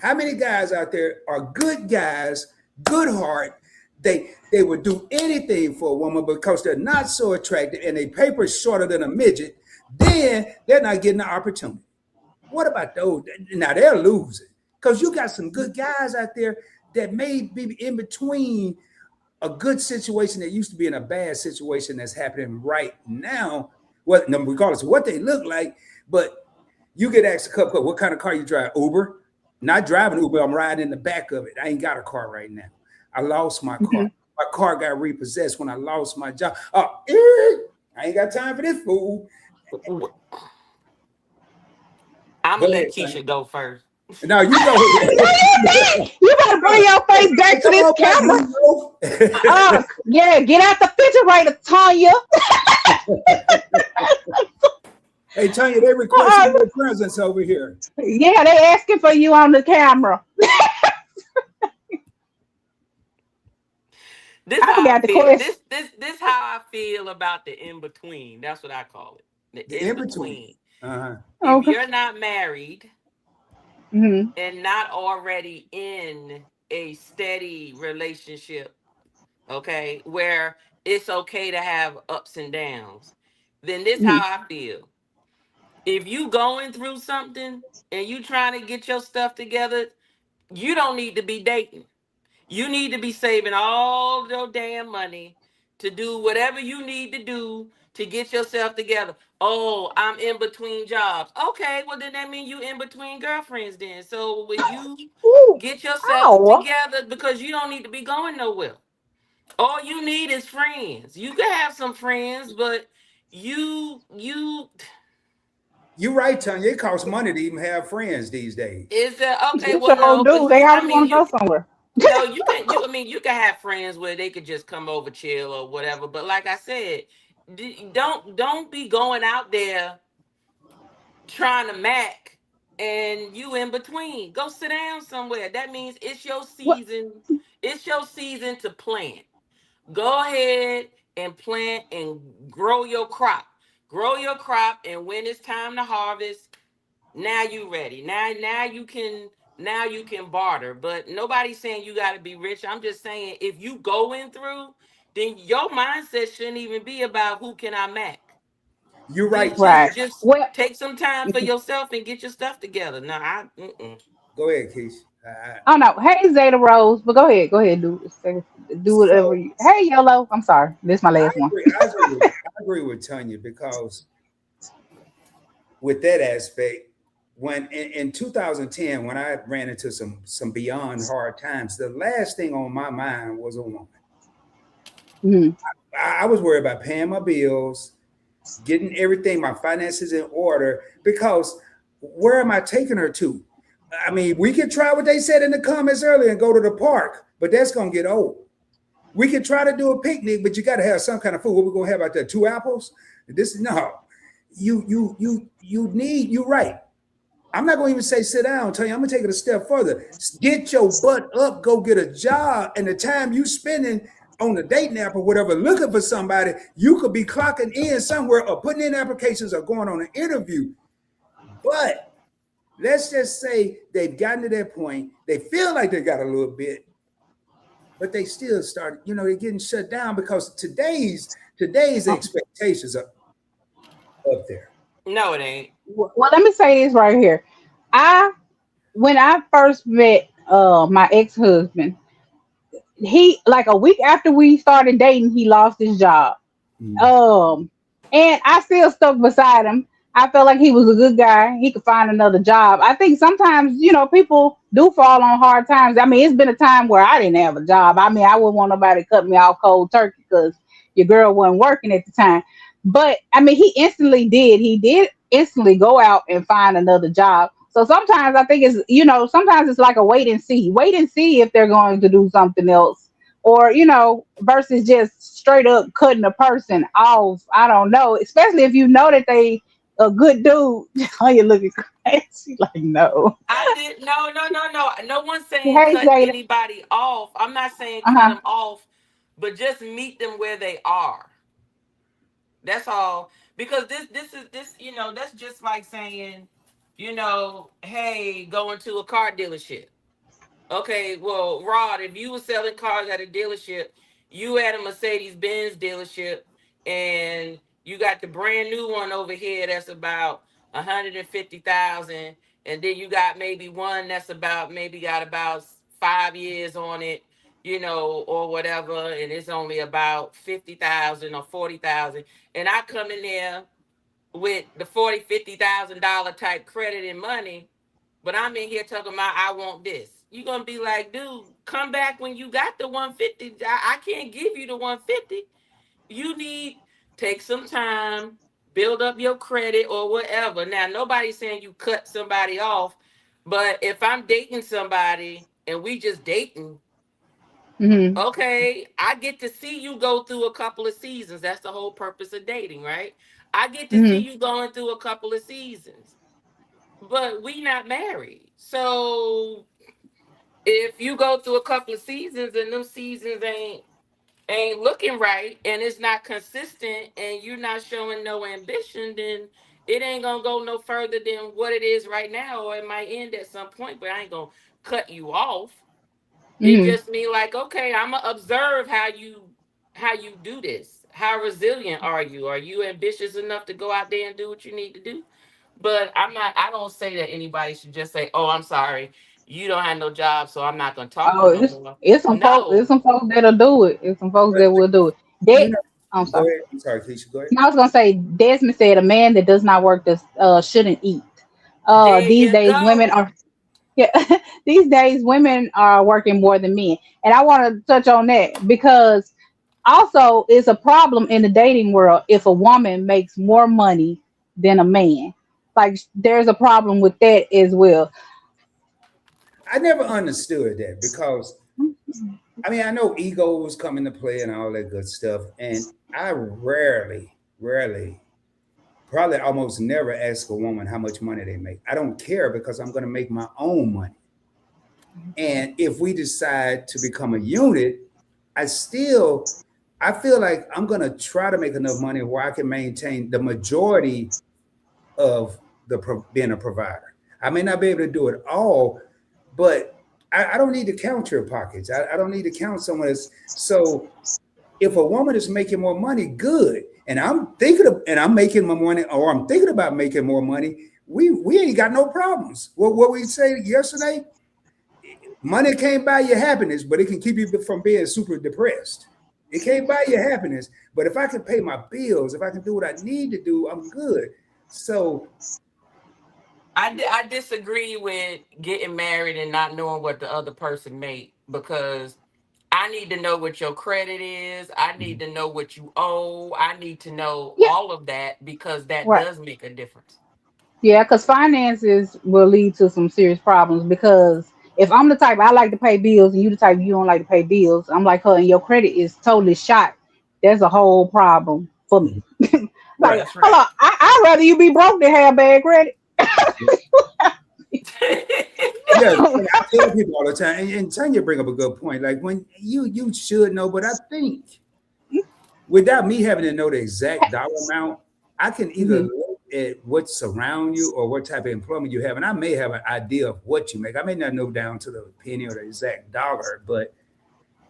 how many guys out there are good guys, good heart? They would do anything for a woman because they're not so attractive and they paper shorter than a midget. Then they're not getting the opportunity. What about those? Now they're losing because you got some good guys out there that may be in between a good situation that used to be in a bad situation that's happening right now. What regardless of what they look like, but you get asked a couple, what kind of car you drive? Uber? Not driving Uber, I'm riding in the back of it. I ain't got a car right now. I lost my car.
Mhm.
My car got repossessed when I lost my job. Oh, I ain't got time for this fool.
I'm
Go
gonna
ahead,
let
Tanya.
Keisha go first.
Now you go ahead.
You better bring your face back to
Come
this
on back,
camera.
Negro.
Yeah, get out the refrigerator, Tanya.
Hey, Tanya, they requesting
Uh,
your presence over here.
yeah, they asking for you on the camera.
This
I
how I
forgot the
feel.
question.
This how I feel about the in between. That's what I call it.
The
The in
in between.
between.
Uh-huh.
If
Okay.
you're not married
Hmm.
and not already in a steady relationship, okay, where it's okay to have ups and downs, then this how
Hmm.
I feel. If you going through something and you trying to get your stuff together, you don't need to be dating. You need to be saving all your damn money to do whatever you need to do to get yourself together. Oh, I'm in between jobs. Okay, well then that means you in between girlfriends then. So when you
Ooh,
get yourself
ow.
together, because you don't need to be going nowhere. All you need is friends. You can have some friends, but you
You're right, Tanya. It costs money to even have friends these days.
is that okay?
It
Well,
sure
no,
do.
because
They
I
always
mean
want to
you
go somewhere.
no, you can. You I mean you can have friends where they could just come over, chill or whatever. But like I said, don't be going out there trying to mac and you in between. Go sit down somewhere. That means it's your
What?
season. It's your season to plant. Go ahead and plant and grow your crop. Grow your crop, and when it's time to harvest, now you ready. Now you can barter. But nobody's saying you got to be rich. I'm just saying if you going through, then your mindset shouldn't even be about who can I mac.
You're right,
Just
Tanya.
Right.
just just
Well,
take some time for yourself and get your stuff together. No, I mm-mm.
Go ahead, Keish. Uh,
oh no. Hey, Zeta Rose. But go ahead. Go ahead. Do whatever
so
you. Hey, Yolo. I'm sorry. This is my
I
last one.
agree. I agree with Tanya because with that aspect, when in 2010, when I ran into some beyond hard times, the last thing on my mind was a woman.
Hmm.
I was worried about paying my bills, getting everything, my finances in order, because where am I taking her to? I mean, we could try what they said in the comments earlier and go to the park, but that's gonna get old. We could try to do a picnic, but you got to have some kind of food. What we gonna have out there? Two apples? This no. You need. You're right. I'm not gonna even say sit down. Tell you, I'm gonna take it a step further. Get your butt up. Go get a job. And the time you spending on the dating app or whatever, looking for somebody, you could be clocking in somewhere or putting in applications or going on an interview. But let's just say they've gotten to that point. They feel like they got a little bit, but they still start, they're getting shut down because today's
Uh,
expectations are up there.
No, it ain't.
well, let me say this right here. I When I first met my ex husband, he like a week after we started dating, he lost his job.
Mm.
Um, and I still stuck beside him. I felt like he was a good guy. He could find another job. I think sometimes, people do fall on hard times. I mean, it's been a time where I didn't have a job. I mean, I wouldn't want nobody to cut me off cold turkey because your girl wasn't working at the time. But I mean, he instantly did. He did instantly go out and find another job. So sometimes I think sometimes it's like a wait and see. Wait and see if they're going to do something else or versus just straight up cutting a person off. I don't know, especially if you know that they a good dude. Oh, you looking crazy? Like no.
I did no. No one's saying
Hey,
cut
Zayda.
anybody off. I'm not saying
Uh
cut
huh.
them off, but just meet them where they are. That's all. Because this that's just like saying, hey, going to a car dealership. Okay, well, Rod, if you were selling cars at a dealership, you at a Mercedes Benz dealership, and you got the brand new one over here that's about 150,000, and then you got maybe one that's about maybe got about 5 years on it, or whatever, and it's only about 50,000 or 40,000, and I come in there with the 40, $50,000 type credit and money, but I'm in here talking about I want this. You're gonna be like, dude, come back when you got the 150. I can't give you the 150. You need take some time, build up your credit or whatever. Now, nobody's saying you cut somebody off, but if I'm dating somebody and we just dating,
Mhm.
okay, I get to see you go through a couple of seasons. That's the whole purpose of dating, right? I get to see
Mhm.
you going through a couple of seasons, but we not married. So if you go through a couple of seasons and them seasons ain't looking right and it's not consistent and you're not showing no ambition, then it ain't gonna go no further than what it is right now, or it might end at some point, but I ain't gonna cut you off. It
Mhm.
just mean like, okay, I'm gonna observe how you do this. How resilient are you? Are you ambitious enough to go out there and do what you need to do? But I don't say that anybody should just say, oh, I'm sorry, you don't have no job, so I'm not gonna talk to
Oh,
you no
it's
more.
it's some folks. It's
No.
some folks that'll do it. It's some folks
But
that will do it.
you
That
know,
I'm
go
sorry.
ahead. I'm sorry, Keisha. Go ahead.
No, I was gonna say Desmond said a man that does not work this shouldn't eat.
There
These
you
days women
go.
are yeah, these days women are working more than men, and I want to touch on that because also it's a problem in the dating world if a woman makes more money than a man. Like there's a problem with that as well.
I never understood that because I mean I know egos come into play and all that good stuff, and I rarely, probably almost never ask a woman how much money they make. I don't care because I'm going to make my own money. And if we decide to become a unit, I feel like I'm going to try to make enough money where I can maintain the majority of being a provider. I may not be able to do it all, but I don't need to count your pockets. I don't need to count someone else. So if a woman is making more money, good. And I'm making more money, or I'm thinking about making more money. We ain't got no problems. What we say yesterday, money can't buy you happiness, but it can keep you from being super depressed. It can't buy you happiness, but if I can pay my bills, if I can do what I need to do, I'm good. So
I disagree with getting married and not knowing what the other person made, because I need to know what your credit is. I need to know what you owe. I need to know
Yeah,
all of that because that
right.
does make a difference.
Yeah, because finances will lead to some serious problems. Because if I'm the type I like to pay bills, and you the type you don't like to pay bills, I'm like her, and your credit is totally shot. There's a whole problem for me.
right.
Like,
That's
hold
right.
on, I'd rather you be broke than have bad credit.
Yeah, and I tell people all the time, and Tanya bring up a good point. Like when you should know, but I think without me having to know the exact dollar amount, I can either
Hmm.
look at what's around you or what type of employment you have, and I may have an idea of what you make. I may not know down to the penny or the exact dollar, but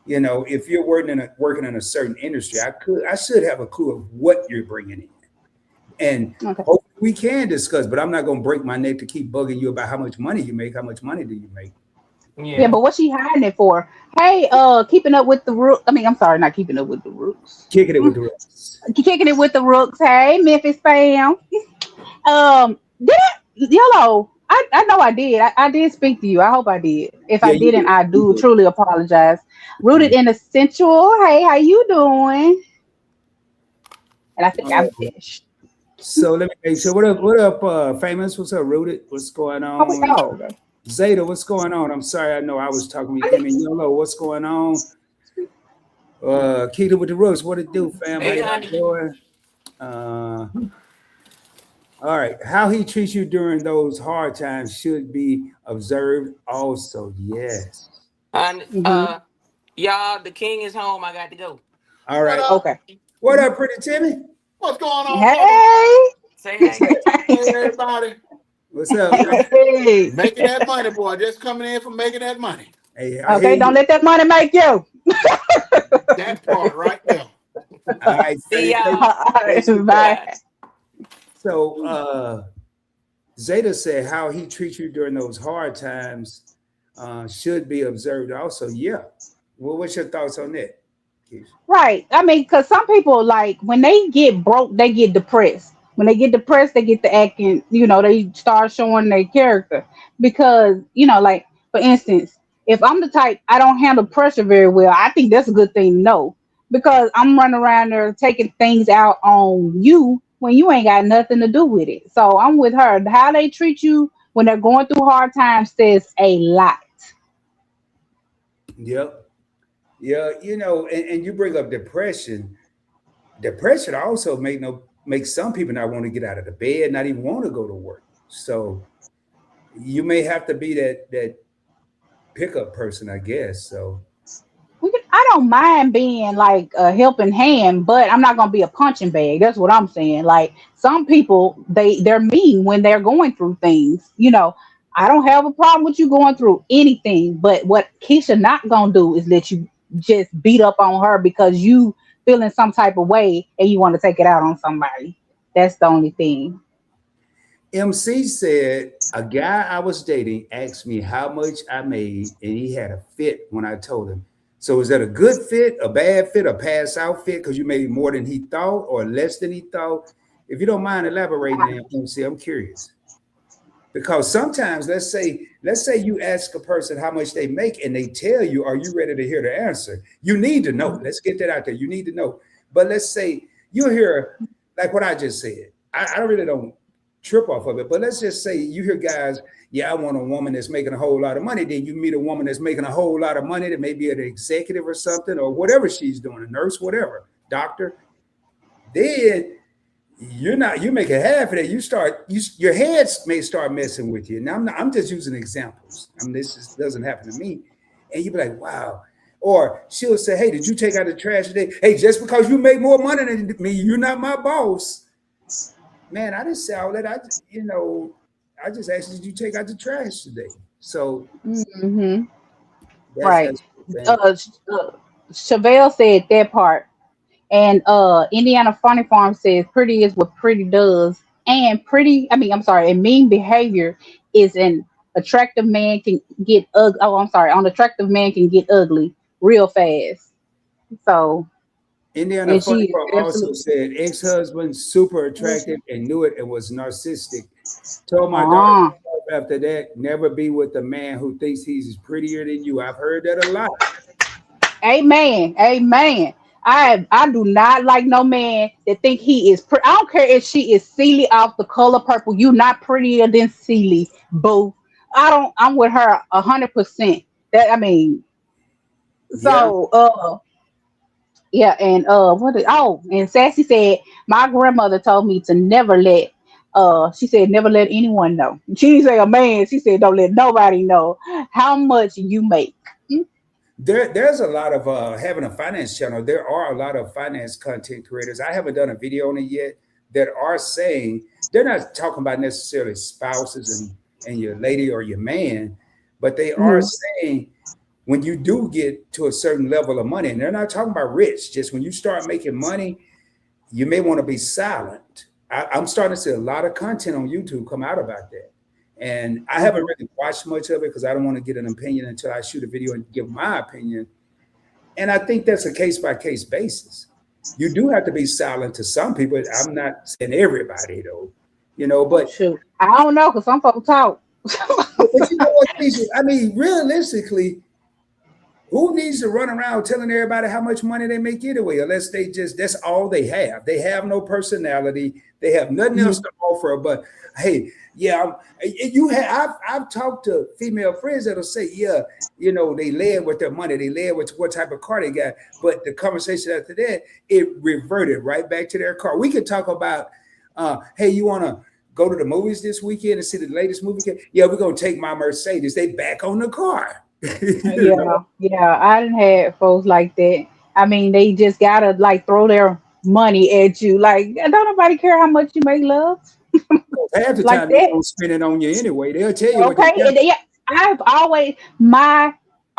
if you're working in a certain industry, I should have a clue of what you're bringing in, and
Okay.
hopefully we can discuss. But I'm not going to break my neck to keep bugging you about how much money you make. How much money do you make?
Yeah,
Yeah.
but what's she hiding it for? Hey, keeping up with the rook. I mean, I'm sorry, not keeping up with the rooks.
Kicking it with
Mm,
the rest.
kicking it with the rooks. Hey, Memphis fam. Did I, Yellow? I know I did. I did speak to you. I hope I did. If I
Yeah, you
didn't,
did.
I
You
do
did.
truly apologize. Rooted
Mhm.
in the sensual. Hey, how you doing? And I think I'm finished.
So let me make sure. What up? What up? Famous. What's up? Rooted. What's going
Oh, wait,
on?
oh,
Zeta. What's going on? I'm sorry. I know I was talking. We came
okay.
in yellow. What's going on? Keita with the Rooks, what it do, fam? How
Hey,
y'all
honey.
doing? Uh, all right. How he treats you during those hard times should be observed also. Yes.
And
Hmm.
y'all, the king is home. I got to go.
All
What
right.
up?
Okay.
What up, pretty Timmy?
What's going on, brother?
Hey.
Say
What's
hey.
up?
Hey, everybody.
What's up, man?
Hey.
Making that money, boy. Just coming in from making that money.
Hey, I hear
Okay, don't
you.
let that money make you.
That part right there.
All right,
See y'all.
All right,
Thank you, bro.
bye.
Bye.
So, Zeta said how he treats you during those hard times should be observed also. Yeah. Well, what's your thoughts on that, Keisha?
Right. I mean, because some people, like, when they get broke, they get depressed. When they get depressed, they get to acting, they start showing their character. Because, like, for instance, if I'm the type, I don't handle pressure very well, I think that's a good thing to know. Because I'm running around there taking things out on you when you ain't got nothing to do with it. So I'm with her. How they treat you when they're going through hard times says a lot.
Yep. Yeah, and you bring up depression. Depression also make some people not want to get out of the bed, not even want to go to work. So you may have to be that pickup person, I guess. So
I don't mind being like a helping hand, but I'm not gonna be a punching bag. That's what I'm saying. Like some people, they're mean when they're going through things. I don't have a problem with you going through anything, but what Keisha not gonna do is let you just beat up on her because you feeling some type of way and you want to take it out on somebody. That's the only thing.
MC said a guy I was dating asked me how much I made, and he had a fit when I told him. So is that a good fit, a bad fit, a pass out fit because you made more than he thought or less than he thought? If you don't mind elaborating, then MC, I'm curious. Because sometimes, let's say you ask a person how much they make and they tell you, are you ready to hear the answer? You need to know. Let's get that out there. You need to know. But let's say you hear like what I just said. I really don't trip off of it. But let's just say you hear guys, yeah, I want a woman that's making a whole lot of money. Then you meet a woman that's making a whole lot of money that may be an executive or something, or whatever she's doing, a nurse, whatever, doctor. Then you're making half of that. Your heads may start messing with you. Now I'm just using examples. I mean, doesn't happen to me. And you be like, wow. Or she'll say, hey, did you take out the trash today? Hey, just because you make more money than me, you're not my boss. Man, I didn't say all that. I just asked, did you take out the trash today? So
Hmm. Right.
that's the thing.
Uh, Chevelle said that part. And Indiana Funny Farm says pretty is what pretty does. And I'm sorry, and mean behavior is an attractive man can get ugly. Oh, I'm sorry, an attractive man can get ugly real fast. So,
Indiana
and
Funny
she is
Farm also
absolutely.
said ex-husband super attractive and knew it and was narcissistic. Told my daughter
Ah,
after that, never be with a man who thinks he's prettier than you. I've heard that a lot.
amen, amen. I do not like no man that think he is. I don't care if she is Celie off the color purple. You not prettier than Celie, boo. I don't. I'm with her 100%. That I mean,
Yeah.
so yeah, and and Sassy said my grandmother told me to never let she said never let anyone know. She didn't say a man, she said don't let nobody know how much you make.
There's a lot of having a finance channel. There are a lot of finance content creators. I haven't done a video on it yet that are saying they're not talking about necessarily spouses and your lady or your man, but they are
Hmm.
saying when you do get to a certain level of money, and they're not talking about rich, just when you start making money, you may want to be silent. I'm starting to see a lot of content on YouTube come out about that. And I haven't
Hmm.
really watched much of it because I don't want to get an opinion until I shoot a video and give my opinion. And I think that's a case by case basis. You do have to be silent to some people. I'm not saying everybody though, but
Shoot, I don't know because some folks talk.
but you know what, Keisha? I mean, realistically, Who needs to run around telling everybody how much money they make anyway? Unless they just that's all they have. They have no personality. They have nothing else
Mhm.
to offer. But hey, yeah, you have. I've talked to female friends that'll say, yeah, they led with their money. They led with what type of car they got. But the conversation after that, it reverted right back to their car. We could talk about, hey, you want to go to the movies this weekend and see the latest movie? Yeah, we're gonna take my Mercedes. They back on the car. you know?
Yeah, yeah. I done had folks like that. I mean, they just gotta like throw their money at you. Like, don't nobody care how much you make love
Half the
like
time they
that.
gonna spend it on you anyway. They'll tell you what they
Okay,
got.
and yeah, I've always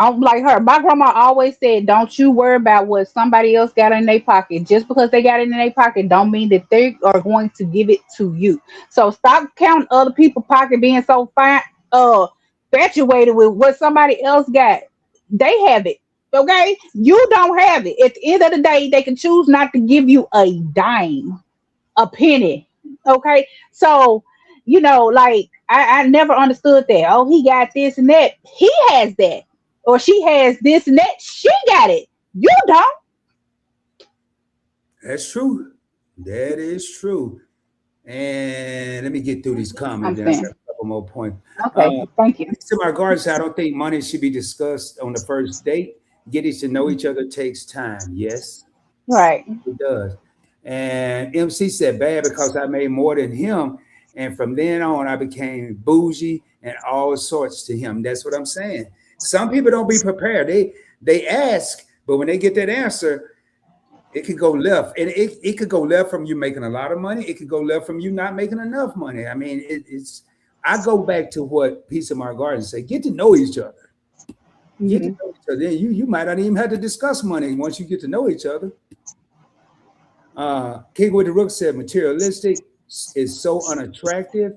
I'm like her. My grandma always said, "Don't you worry about what somebody else got in their pocket. Just because they got it in their pocket, don't mean that they are going to give it to you. So stop counting other people's pocket being so fine, infatuated with what somebody else got. They have it, okay? You don't have it. At the end of the day, they can choose not to give you a dime, a penny. Okay. So, like I never understood that. Oh, he got this and that. He has that. Or she has this and that. She got it. You don't.
That's true. That is true. And let me get through these
I'm
comments. Then I got
saying.
a couple more points.
Okay. Thank you.
To my guards, I don't think money should be discussed on the first date. Getting to know each other takes time. Yes,
Right.
it does. And MC said bad because I made more than him. And from then on, I became bougie and all sorts to him. That's what I'm saying. Some people don't be prepared. They ask, but when they get that answer, it could go left. And it could go left from you making a lot of money. It could go left from you not making enough money. I mean, it's I go back to what Peace of My Garden say, get to know each other. Get to
Hmm.
know each other. Then you might not even have to discuss money once you get to know each other. King with the Rook said materialistic is so unattractive.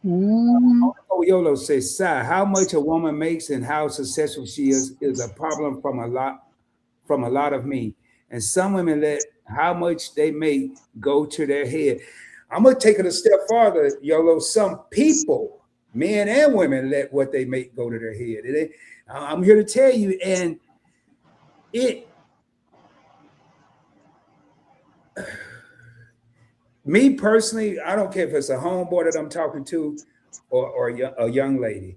Hmm.
Yolo says, Sai, how much a woman makes and how successful she is a problem from a lot of me. And some women let how much they make go to their head. I'm gonna take it a step farther, Yolo. Some people, men and women, let what they make go to their head. I'm here to tell you, and it me personally, I don't care if it's a homeboy that I'm talking to or a young lady.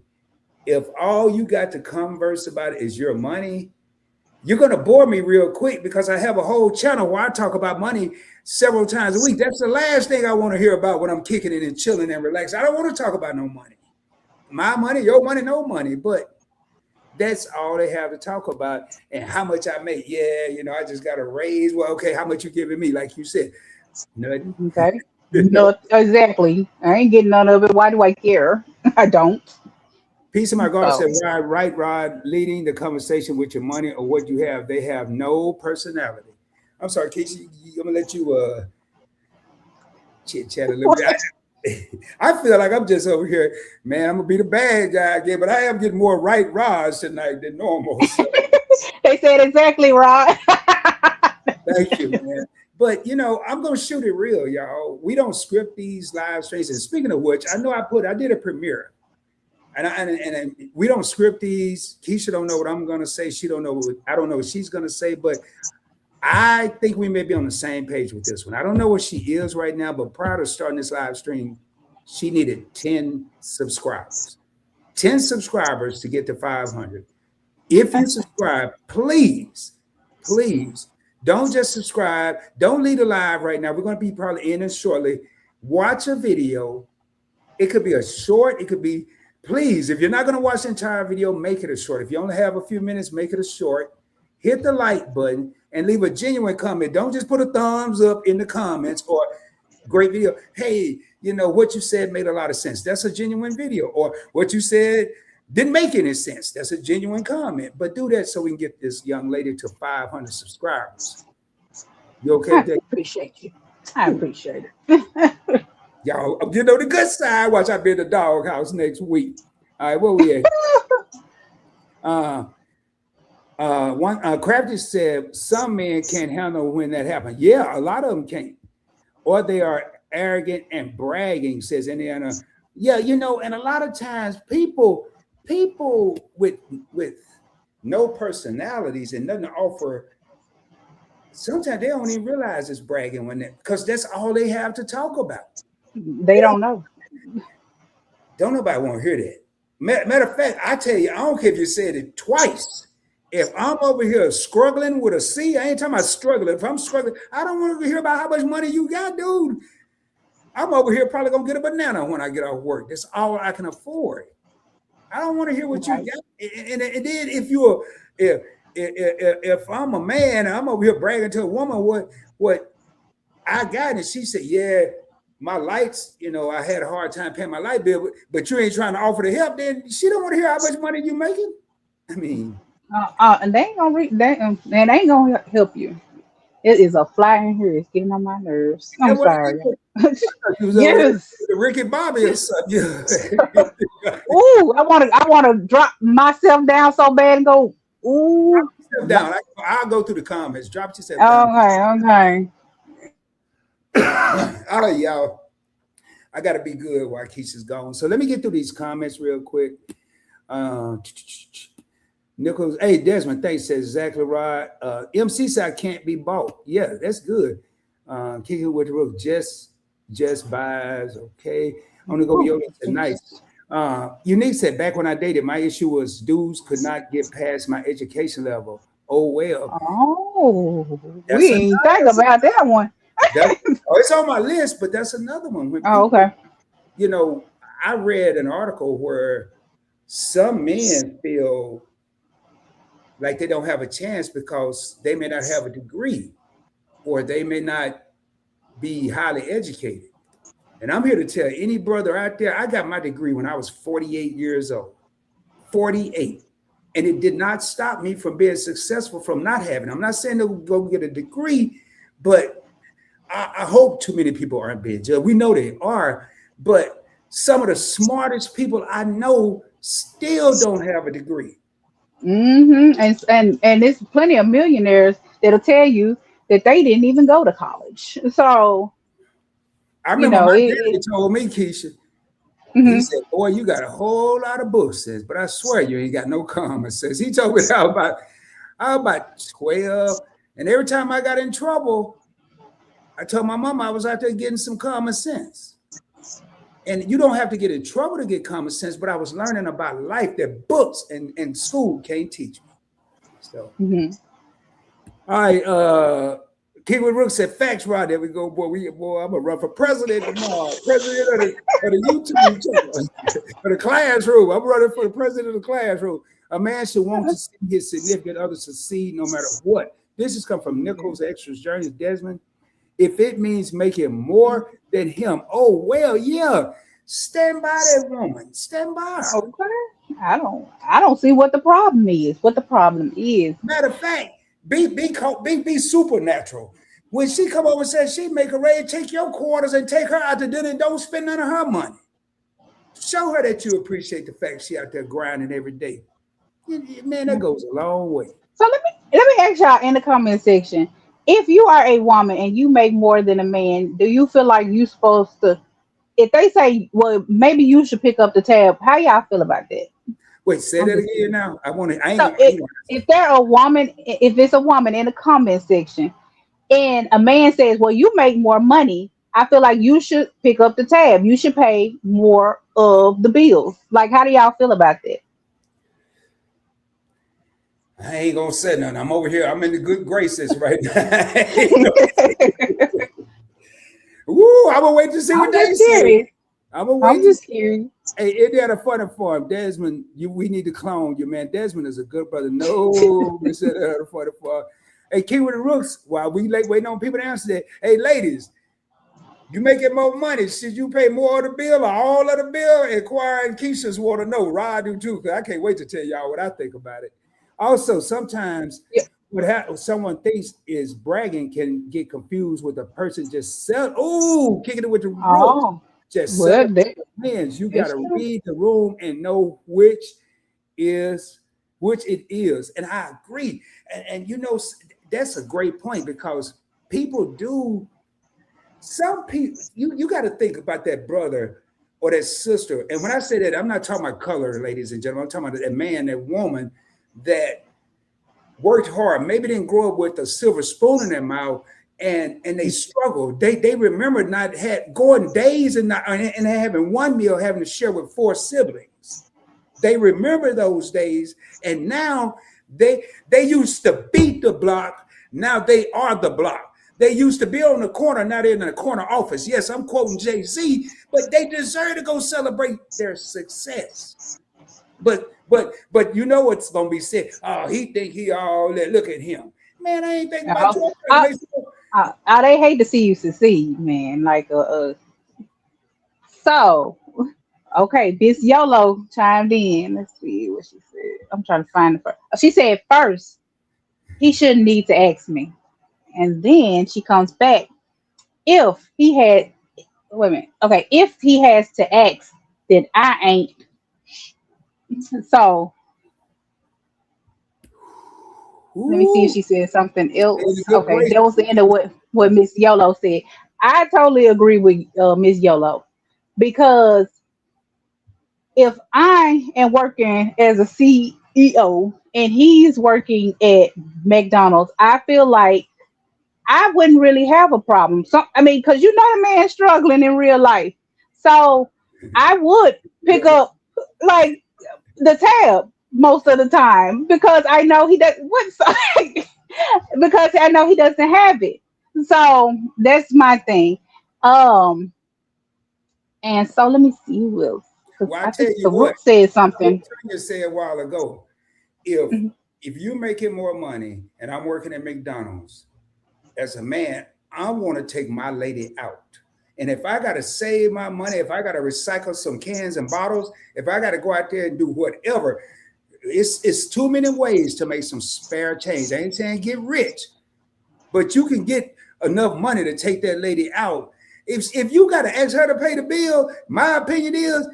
If all you got to converse about is your money, you're going to bore me real quick because I have a whole channel where I talk about money several times a week. That's the last thing I want to hear about when I'm kicking it and chilling and relaxing. I don't want to talk about no money. My money, your money, no money. But that's all they have to talk about and how much I make. Yeah, I just got a raise. Well, okay, how much you giving me? Like you said, nothing.
Okay.
No.
No, exactly. I ain't getting none of it. Why do I care? I don't.
Peace of my God said,
So,
right, Rod, leading the conversation with your money or what you have. They have no personality. I'm sorry, Casey. I'm gonna let you chit chat a little bit. I feel like I'm just over here, man. I'm gonna be the bad guy again, but I am getting more right rods tonight than normal. So
they said exactly right.
thank you, man. But I'm gonna shoot it real, y'all. We don't script these live streams. And speaking of which, I know I did a premiere. And we don't script these. Keisha don't know what I'm gonna say. She don't know I don't know what she's gonna say, but I think we may be on the same page with this one. I don't know what she is right now, but prior to starting this live stream, she needed 10 subscribers. 10 subscribers to get to 500. If you subscribe, please don't just subscribe. Don't leave a live right now. We're going to be probably in it shortly. Watch a video. It could be a short. It could be, please, if you're not going to watch the entire video, make it a short. If you only have a few minutes, make it a short. Hit the like button and leave a genuine comment. Don't just put a thumbs up in the comments or great video. Hey, what you said made a lot of sense. That's a genuine video. Or what you said didn't make any sense. That's a genuine comment. But do that so we can get this young lady to 500 subscribers. You okay
I
with that?
appreciate you. I
Cool.
appreciate it.
Y'all, the good side. Watch, I'll be in the doghouse next week. All right, where we at? Uh, one Crafty said some men can't handle when that happens. Yeah, a lot of them can't, or they are arrogant and bragging. Says Indiana. Yeah, and a lot of times people with no personalities and nothing to offer. Sometimes they don't even realize it's bragging when they, because that's all they have to talk about.
They don't know.
Don't nobody want to hear that. Matter of fact, I tell you, I don't care if you said it twice. If I'm over here struggling with a C, I ain't talking about struggling. If I'm struggling, I don't want to hear about how much money you got, dude. I'm over here probably gonna get a banana when I get off work. That's all I can afford. I don't want to hear what you
Right.
got. And then if you're if I'm a man, I'm over here bragging to a woman what I got, and she said, "Yeah, my lights, I had a hard time paying my light bill, but you ain't trying to offer the help." Then she don't want to hear how much money you making. I mean,
And they ain't gonna they ain't gonna help you. It is a fly in here. It's getting on my nerves. I'm
that what it
sorry.
is. You was over here
Yes.
with Ricky Bobby or something.
Ooh, I wanna drop myself down so bad and go, ooh.
Step down. I'll go through the comments. Drop yourself down.
Okay, okay.
All right, y'all. I got to be good while Keisha's gone. So let me get through these comments real quick. Uh, Nichols, hey, Desmond, thanks, says exactly right. MC said I can't be bought. Yeah, that's good. Kicking with the roof, just buys, okay. I'm gonna go
Ooh,
yoga tonight. Unique said, back when I dated, my issue was dudes could not get past my education level. Oh well,
oh, we
that's
ain't think
another.
about that one.
That, it's on my list, but that's another one. When
Oh,
people,
okay.
I read an article where some men feel like they don't have a chance because they may not have a degree or they may not be highly educated. And I'm here to tell any brother out there, I got my degree when I was 48 years old. 48. And it did not stop me from being successful from not having. I'm not saying to go get a degree, but I hope too many people aren't being judged. We know they are, but some of the smartest people I know still don't have a degree.
And there's plenty of millionaires that'll tell you that they didn't even go to college. So
I remember my daddy
it
told me, Keisha, he
mhm.
said, "Boy, you got a whole lot of books, sis, but I swear you ain't got no common sense." He told me I was about 12, and every time I got in trouble, I told my mom I was out there getting some common sense. And you don't have to get in trouble to get common sense, but I was learning about life that books and school can't teach me. So,
Mhm.
all right, Kingwood Rook said, "Facts, Rod." There we go, boy. I'm gonna run for president tomorrow. President of the YouTube channel, for the classroom. I'm running for the president of the classroom. A man should want to see his significant other succeed no matter what. This has come from Nichols Extras Journeys, Desmond. If it means making more than him, oh well, yeah. Stand by that woman. Stand by her.
Okay. I don't see what the problem is. What the problem is.
Matter of fact, be supernatural. When she come over and says she make a raid, take your quarters and take her out to dinner and don't spend none of her money. Show her that you appreciate the fact she out there grinding every day. Man, that goes a long way.
So let me ask y'all in the comment section. If you are a woman and you make more than a man, do you feel like you supposed to if they say, well, maybe you should pick up the tab, how y'all feel about that?
Wait, say
I'm
that
just
again
curious.
now. I want to, I ain't
So
gonna, I
it,
ain't gonna
if they're a woman, if it's a woman in the comment section, and a man says, "Well, you make more money," I feel like you should pick up the tab. You should pay more of the bills. Like, how do y'all feel about that?
I ain't gonna say nothing. I'm over here. I'm in the good graces right now. Woo, I'm gonna wait to see what
I'm
they
just
say.
curious.
I'm gonna wait
I'm
to
just
see.
curious.
Hey, it had a funny farm. Desmond, we need to clone you, man. Desmond is a good brother. No, we said that had a funny farm. Hey, King with the Rooks, while we waiting on people to answer that. Hey, ladies, you making more money. Should you pay more of the bill or all of the bill? Inquiring Keisha's want to know. Rod do too, because I can't wait to tell y'all what I think about it. Also, sometimes
Yeah.
what someone thinks is bragging can get confused with a person just sell. Oh, kicking it with the Rooks.
Oh,
Just
well,
selling hands. You got
that's
to
true.
read the room and know is which it is. And I agree. And that's a great point because people do some people you got to think about that brother or that sister. And when I say that, I'm not talking about color, ladies and gentlemen. I'm talking about that man, that woman that worked hard, maybe didn't grow up with a silver spoon in their mouth, and they struggle. They remember not had going days and having one meal having to share with four siblings. They remember those days, and now they used to beat the block. Now they are the block. They used to be on the corner. Now they're in the corner office. Yes, I'm quoting Jay-Z, but they deserve to go celebrate their success. But you know what's gonna be said? Oh, he think he all that. Look at him, man. I ain't thinking about
Uh,
you.
uh, they hate to see you succeed, man. So okay, Miss Yolo chimed in. Let's see what she said. I'm trying to find the first. She said first he shouldn't need to ask me, and then she comes back. If he had, wait a minute. Okay, if he has to ask, then I ain't. So let me see if
Ooh,
she said something
in a
else.
good
Okay,
place.
that was the end of what Miss Yolo said. I totally agree with Miss Yolo because if I am working as a CEO and he's working at McDonald's, I feel like I wouldn't really have a problem. So I mean, because you know the man's struggling in real life, so I would pick
Yeah.
up like the tab most of the time because I know he does. What's because I know he doesn't have it. So that's my thing. Um, and so let me see who else because
Well, I
I
tell
think
you what,
Farouk said
what
something.
Tanya said a while ago. If
Mhm.
if you're making more money and I'm working at McDonald's, as a man, I want to take my lady out. And if I got to save my money, if I got to recycle some cans and bottles, if I got to go out there and do whatever, it's too many ways to make some spare change. I ain't saying get rich, but you can get enough money to take that lady out. If you got to ask her to pay the bill, my opinion is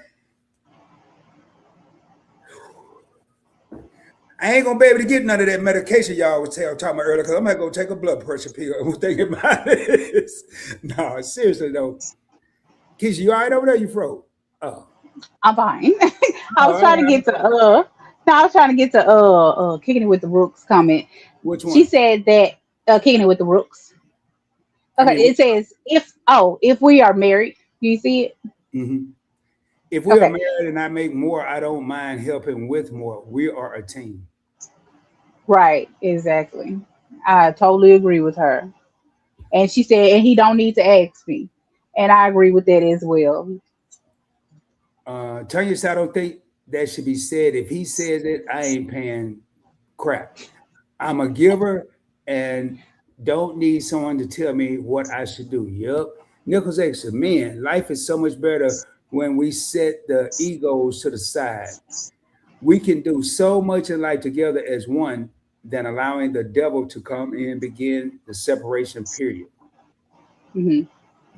I ain't gonna be able to get none of that medication y'all was talking about earlier because I'm gonna go take a blood pressure pill. I'm thinking about this. No, seriously though. Keisha, you all right over there? You froze. Oh,
I'm fine. I was
all
trying to
right.
get to no, I was trying to get to kicking it with the Rooks comment.
Which
She
one?
said that kicking it with the Rooks.
I
Okay,
mean,
it says if we are married, do you see it?
mhm. If we are
Okay,
married and I make more, I don't mind helping with more. We are a team.
right, exactly. I totally agree with her. And she said, and he don't need to ask me, and I agree with that as well.
Tanya said, I don't think that should be said. If he says it, I ain't paying crap. I'm a giver and don't need someone to tell me what I should do. Yep. Nichols Extra, man, life is so much better when we set the egos to the side. We can do so much in life together as one than allowing the devil to come in and begin the separation period.
Hmm.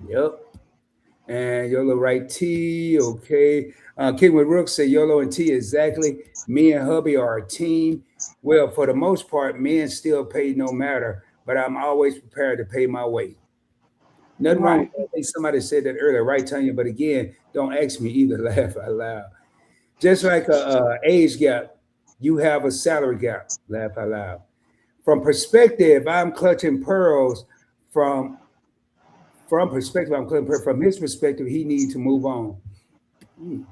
Yep. And YOLO right T, okay. King with Rook said YOLO and T exactly. Me and hubby are a team. Well, for the most part, men still pay no matter, but I'm always prepared to pay my way. Nothing wrong with
Right,
that. I think somebody said that earlier, right, Tanya? But again, don't ask me either. Laugh out loud. Just like a age gap, you have a salary gap. Laugh out loud. From perspective, I'm clutching pearls. From from perspective, I'm clutching pearls. From his perspective, he needs to move on. Hmm.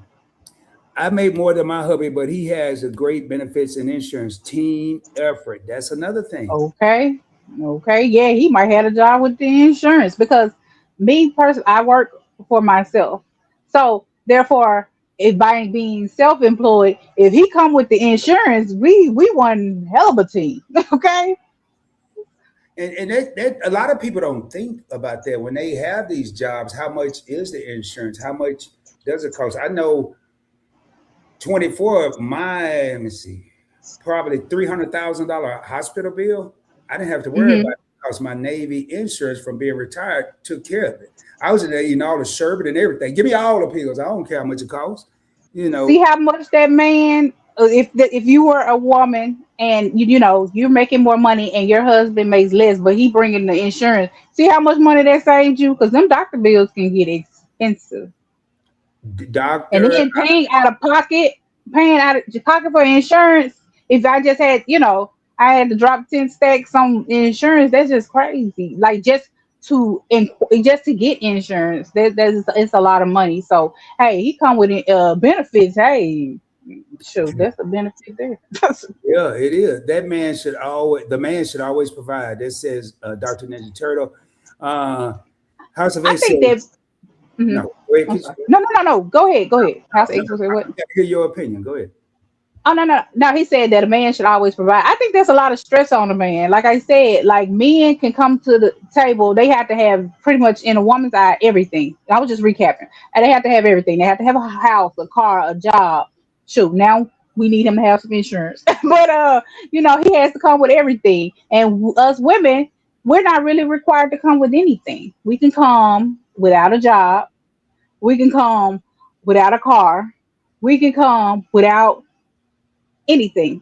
I make more than my hubby, but he has a great benefits and insurance team effort. That's another thing.
okay, okay, yeah, he might have a job with the insurance because me personally, I work for myself, so therefore, if by being self-employed, if he come with the insurance, we one hell of a team. Okay.
And that a lot of people don't think about that when they have these jobs. How much is the insurance? How much does it cost? I know 24, my, let me see, probably $300,000 hospital bill. I didn't have to worry about
Hmm.
it because my Navy insurance from being retired took care of it. I was in there eating all the sherbet and everything. Give me all the pills. I don't care how much it costs. You
See
know,
how much that man, if you were a woman and you're making more money and your husband makes less, but he bringing the insurance. See how much money that saved you because them doctor bills can get expensive, and
doctor,
then paying out of pocket for insurance. If I just had, I had to drop 10 stacks on insurance. That's just crazy. Like just to get insurance, that's it's a lot of money. So hey, he come with benefits. Hey, shoot, that's a benefit there.
Yeah, it is. The man should always provide. That says Dr. Ninja Turtle. Uh, House of
I
A
think
says
that.
no.
Mhm.
Go ahead,
I'm
Keisha.
sorry. No, no, no, no. Go ahead. Go ahead. House
No,
X was what?
I gotta hear your opinion. Go ahead.
Oh no, no, no. He said that a man should always provide. I think there's a lot of stress on a man. Like I said, like men can come to the table. They have to have pretty much in a woman's eye everything. I was just recapping, and they have to have everything. They have to have a house, a car, a job. Shoot, now we need him to have some insurance. But he has to come with everything. And us women, we're not really required to come with anything. We can come without a job. We can come without a car. We can come without anything,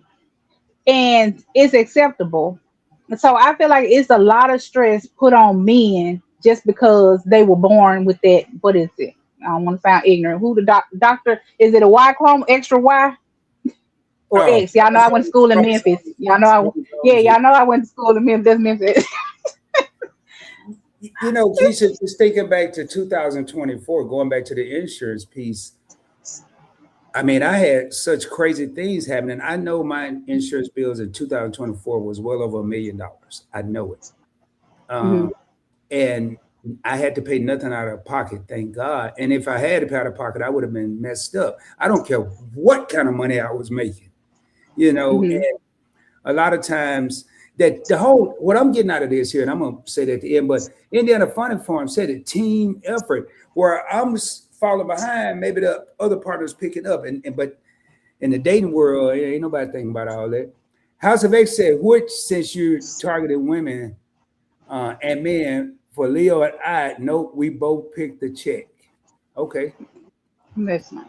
and it's acceptable. So I feel like it's a lot of stress put on men just because they were born with that. What is it? I don't want to sound ignorant. Who the doctor? Is it a Y chrome, extra Y or
Oh,
X? Y'all know I went to school in Memphis. Y'all know yeah,
chromosomes.
y'all know I went to school in Memphis. That's Memphis.
You know, Keisha, just thinking back to 2024, going back to the insurance piece. I mean, I had such crazy things happening. I know my insurance bills in 2024 was well over $1 million. I know it.
Hmm.
Um, and I had to pay nothing out of pocket, thank God. And if I had to pay out of pocket, I would have been messed up. I don't care what kind of money I was making,
Hmm.
and a lot of times that the whole what I'm getting out of this here, and I'm gonna say that at the end, but Indiana Funny Farm said it team effort, where falling behind, maybe the other partner's picking up, and but in the dating world, ain't nobody thinking about all that. House of X said, which since you targeted women and men for Leo and I, nope, we both picked the check. Okay,
That's nice.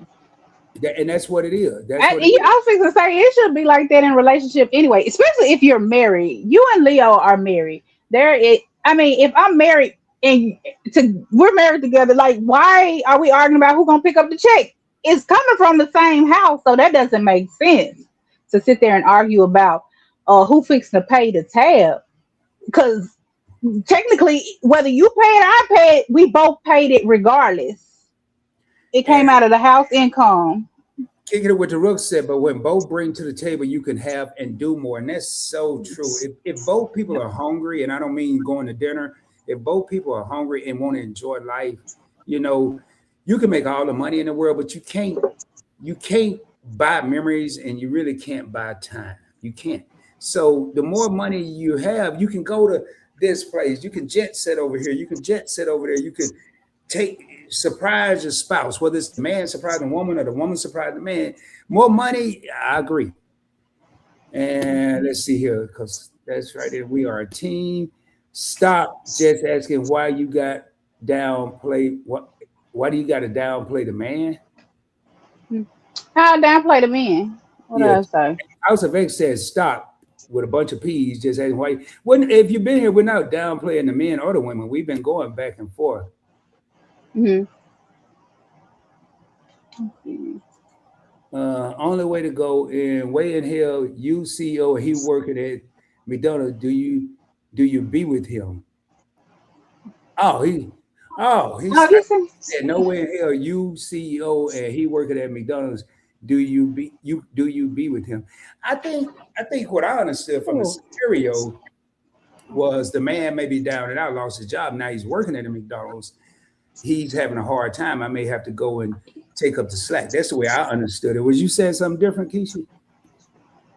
and that's what it is. That's what it
I
is.
was fixing to say it should be like that in relationship anyway, especially if you're married. You and Leo are married. I mean, if I'm married and we're married together, like why are we arguing about who's gonna pick up the check? It's coming from the same house, so that doesn't make sense to sit there and argue about who fixing to pay the tab. Because technically, whether you pay it or I pay it, we both paid it regardless. It
And
came out of the house income.
kicking it with the Rook said, but when both bring to the table, you can have and do more. And that's so true. If both people are hungry, and I don't mean going to dinner, if both people are hungry and want to enjoy life, you know, you can make all the money in the world, but you can't buy memories and you really can't buy time. You can't. So the more money you have, you can go to this place, you can jet set over here, you can jet set over there, you can surprise your spouse, whether it's the man surprising the woman or the woman surprising the man. More money, I agree. And let's see here, because that's right there. We are a team. Stop just asking why you got downplay. Why do you got to downplay the man?
How downplay the men? What did
Yeah,
I say?
House of X says stop with a bunch of P's. Just asking why. When if you've been here, we're not downplaying the men or the women. We've been going back and forth.
Hmm.
Only way to go in way in hell. You CEO, he working at McDonald's. Do you be with him? Oh, he
Oh,
said
you said.
no way in hell. You CEO and he working at McDonald's. Do you be with him? I think what I understood from the
Oh,
scenario was the man may be down and out, lost his job. Now he's working at a McDonald's. He's having a hard time. I may have to go and take up the slack. That's the way I understood it. Was you saying something different, Keisha?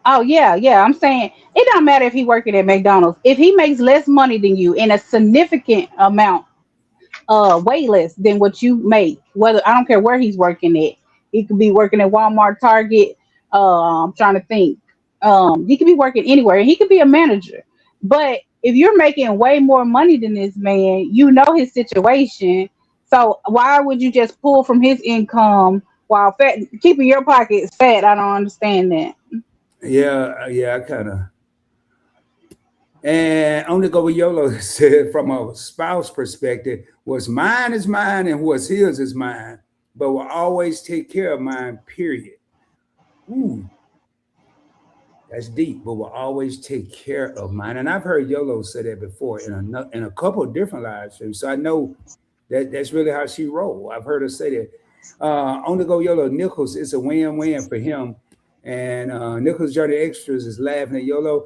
oh yeah, yeah. I'm saying it don't matter if he working at McDonald's. If he makes less money than you in a significant amount, way less than what you make. Whether I don't care where he's working at. He could be working at Walmart, Target. I'm trying to think. He could be working anywhere. He could be a manager. But if you're making way more money than this man, you know his situation. So why would you just pull from his income while keeping your pockets fat? I don't understand that.
Yeah, I kind of. And only go with YOLO said from a spouse perspective, what's mine is mine and what's his is mine, but will always take care of mine, period. Ooh, That's deep, but will always take care of mine. And I've heard Yolo say that before in a couple of different live streams. So I know that that's really how she roll. I've heard her say that. On the go Yolo Nichols, it's a win-win for him. And Nichols Journey Extras is laughing at Yolo.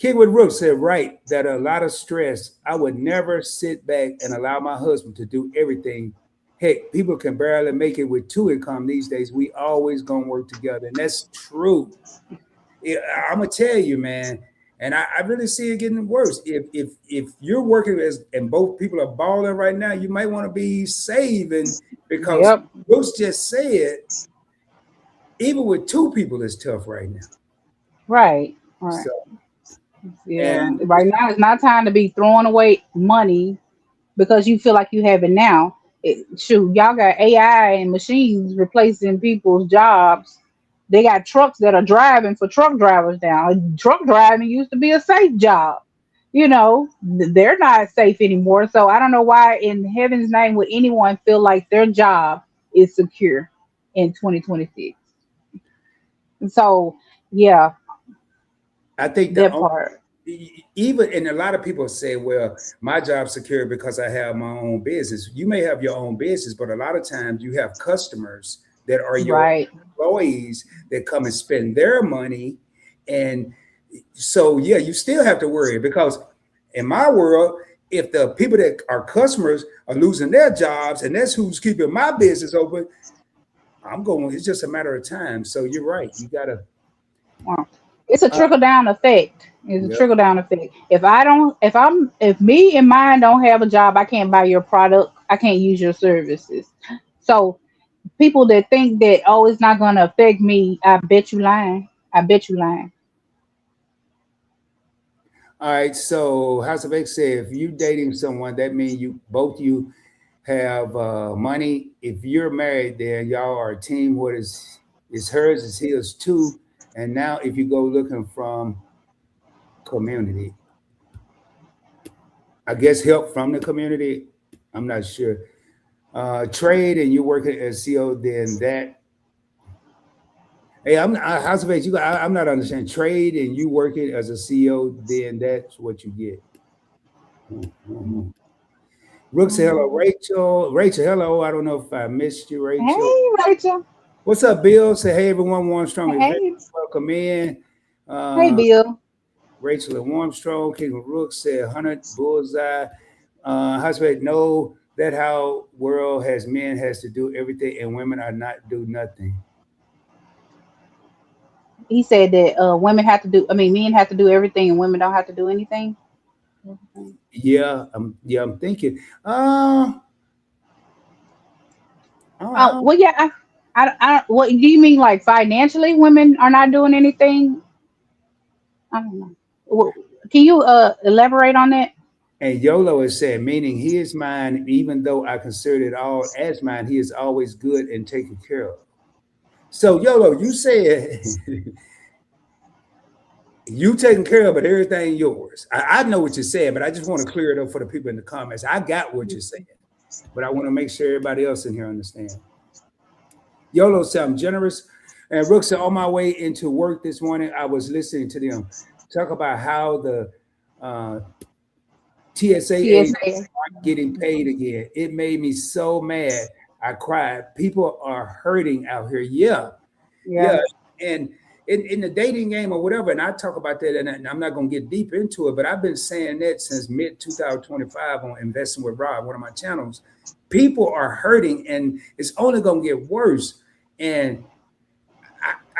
Kingwood Rook said, right, that a lot of stress. I would never sit back and allow my husband to do everything. Heck, people can barely make it with two income these days. We always gonna work together. And that's true. I'm gonna tell you, man, and I really see it getting worse. If you're working as and both people are balling right now, you might want to be saving because
Yep.
Brooks just said even with two people, it's tough right now.
Right. Right.
So
Yeah.
and
Right now, it's not time to be throwing away money because you feel like you have it now. Shoot, y'all got AI and machines replacing people's jobs. They got trucks that are driving for truck drivers now. Truck driving used to be a safe job. They're not safe anymore. So I don't know why in heaven's name would anyone feel like their job is secure in 2026. So yeah,
I think the
that
only
part.
even and a lot of people say, well, my job's secure because I have my own business. You may have your own business, but a lot of times you have customers that are your
Right.
employees that come and spend their money. And so, yeah, you still have to worry because in my world, if the people that are customers are losing their jobs and that's who's keeping my business open, I'm going, it's just a matter of time. So you're right. You got to,
Wow. It's a
uh,
trickle down effect. It's a
yep.
trickle down effect. If me and mine don't have a job, I can't buy your product. I can't use your services. So people that think that, oh, it's not going to affect me, I bet you lying. I bet you lying.
All right. So House of X said, if you dating someone, that means you both you have money. If you're married, then y'all are a team. What is hers is his too. And now, if you go looking from community, I guess help from the community. I'm not sure. Trade and you working as CO, then that. Hey, House of X. I'm not understanding. Trade and you working as a CEO, then that's what you get. Mhm. Rook said hello,
Mhm.
Rachel. Rachel, hello. I don't know if I missed you, Rachel.
Hey, Rachel.
What's up, Bill? Say hey, everyone. Warmstrong event.
Hey,
Welcome in.
hey,
Uh,
Bill.
Rachel and Warmstrong. King Rook said 100 bullseye. Husband, no, that how world has men has to do everything and women are not do nothing.
He said that women have to do. I mean, men have to do everything, and women don't have to do anything.
Yeah, I'm thinking. Uh, I
Well, yeah. What do you mean, like financially, women are not doing anything? I don't know. Can you elaborate on that?
And YOLO is said, meaning he is mine, even though I consider it all as mine, he is always good and taken care of. So YOLO, you said you taking care of it, everything yours. I know what you're saying, but I just want to clear it up for the people in the comments. I got what you're saying, but I want to make sure everybody else in here understand. YOLO said, I'm generous. And Rook said, on my way into work this morning, I was listening to them talk about how the uh, TSA agents
TSA.
aren't getting paid again. It made me so mad. I cried. People are hurting out here. Yeah,
Yeah.
yeah. And in the dating game or whatever, and I talk about that, and I'm not going to get deep into it, but I've been saying that since mid 2025 on Investing with Rob, one of my channels. People are hurting, and it's only going to get worse. And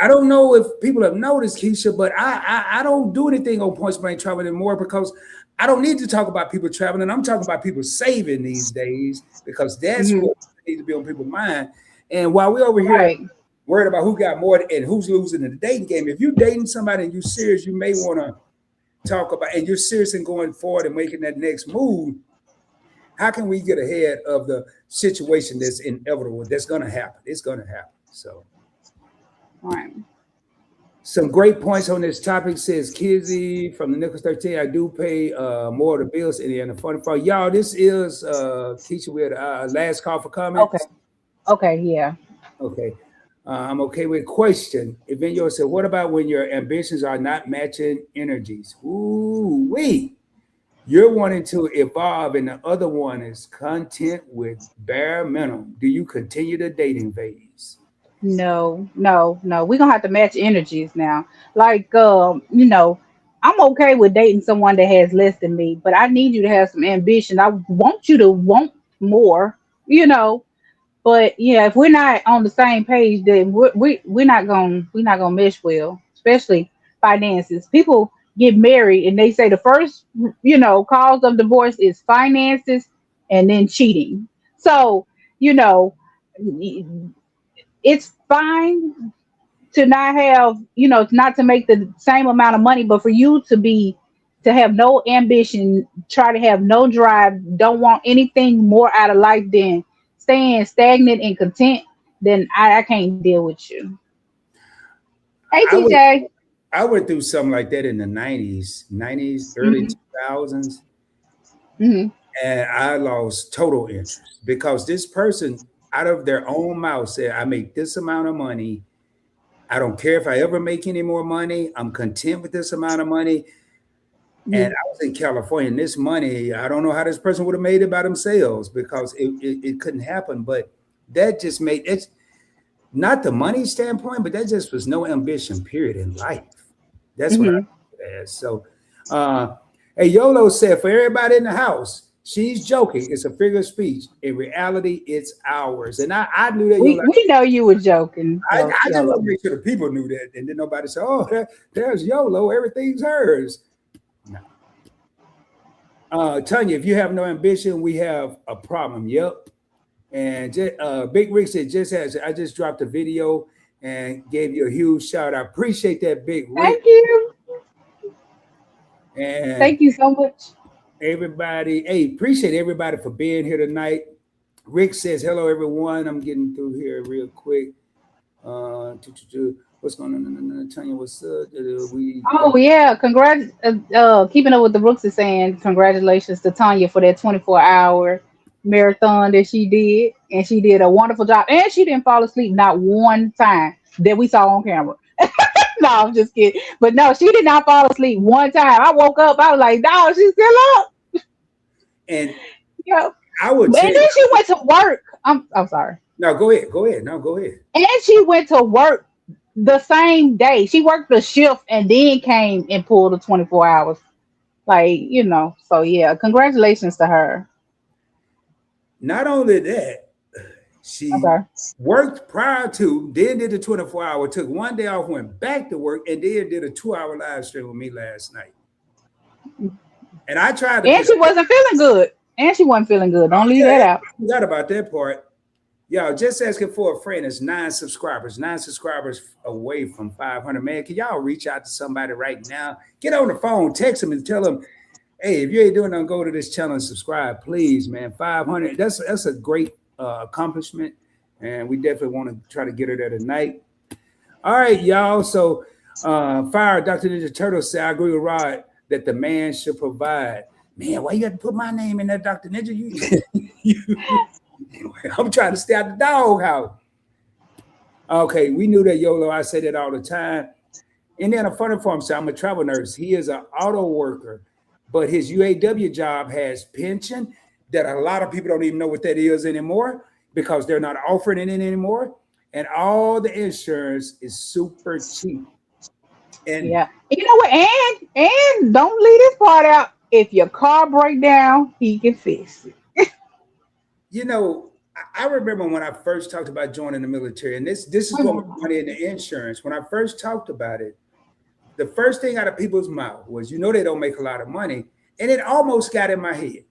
I don't know if people have noticed, Keisha, but I don't do anything on Point Blank Travel anymore because I don't need to talk about people traveling. I'm talking about people saving these days because that's
Hmm.
what needs to be on people's mind. And while we're over here
Right.
worried about who got more and who's losing in the dating game, if you're dating somebody and you're serious, you may want to talk about, and you're serious in going forward and making that next move. How can we get ahead of the situation that's inevitable? That's going to happen. It's going to happen. So.
Right.
Some great points on this topic, says Kizzy from the Nichols 13. I do pay more of the bills in the end of fun for y'all. This is Keisha with last call for
Okay.
comments.
Okay. Yeah.
Okay. I'm okay with question. Eventually said, what about when your ambitions are not matching energies? Ooh, wait. You're wanting to evolve, and the other one is content with bare minimum. Do you continue the dating phase?
No, no, no. We're gonna have to match energies now. Like, I'm okay with dating someone that has less than me, but I need you to have some ambition. I want you to want more, you know. But yeah, if we're not on the same page, then we're not gonna mesh well, especially finances. People get married and they say the first cause of divorce is finances and then cheating. So you know it's fine to not have, not to make the same amount of money, but for you to have no ambition, try to have no drive, don't want anything more out of life than staying stagnant and content, then I can't deal with you. Hey,
I would
TJ.
I went through something like that in the '90s, early
Hmm.
2000s,
Hmm.
and I lost total interest because this person, out of their own mouth, said, "I make this amount of money. I don't care if I ever make any more money. I'm content with this amount of money." And
Hmm.
I was in California, and this money, I don't know how this person would have made it by themselves because it couldn't happen. But that just made it not the money standpoint, but that just was no ambition, period, in life. That's what I
Hmm.
look at it as. So, uh, hey, Yolo said, for everybody in the house, she's joking. It's a figure of speech. In reality, it's ours. And I knew that,
we
Yolo.
we know you were joking,
I just want
Yolo.
to make sure the people knew that. And then nobody said, oh, there's Yolo. Everything's hers. No. Tanya, if you have no ambition, we have a problem. Yep. And Big Rick said, I just dropped a video and gave you a huge shout. I appreciate that, Big Rick.
Thank you.
And
Thank you so much.
everybody, hey, appreciate everybody for being here tonight. Rick says, hello, everyone. I'm getting through here real quick. What's going on? Tanya, what's up? We got
Oh yeah, congrats. Keeping up with the Brooks is saying congratulations to Tanya for that 24-hour marathon that she did, and she did a wonderful job, and she didn't fall asleep not one time that we saw on camera. No, I'm just kidding, but no, she did not fall asleep one time. I woke up, I was like, "No, she's still up."
and
Yeah,
I would
and
say,
then she went to work. I'm sorry,
no, go ahead. Go ahead. No, go ahead.
and she went to work the same day. She worked the shift and then came and pulled the 24 hours. Like, so yeah, congratulations to her.
Not only that, she
Okay.
worked prior to, then did the 24-hour, took one day off, went back to work, and then did a 2-hour live stream with me last night. And I tried to
And
put a
she wasn't feeling good. And she wasn't feeling good.
oh
Don't leave
yeah,
that
yeah,
out.
I forgot about that part. Y'all just asking for a friend. It's 9 subscribers, 9 subscribers away from 500. Man, can y'all reach out to somebody right now? Get on the phone, text them, and tell them, hey, if you ain't doing nothing, go to this channel and subscribe, please, man. 500. That's a great accomplishment, and we definitely want to try to get her there tonight. All right, y'all. So, Fire Dr. Ninja Turtle said, I agree with Rod that the man should provide. Man, why you got to put my name in there, Dr. Ninja? I'm trying to stay out the doghouse. Okay, we knew that, YOLO. I say that all the time. And then a funny form said, I'm a travel nurse. He is an auto worker, but his UAW job has pension that a lot of people don't even know what that is anymore because they're not offering it anymore. And all the insurance is super cheap. And
Yeah. You know what? And don't leave this part out. If your car break down, he can fix it.
you know, I remember when I first talked about joining the military, and this is what was money in the insurance. When I first talked about it, the first thing out of people's mouth was, they don't make a lot of money. And it almost got in my head.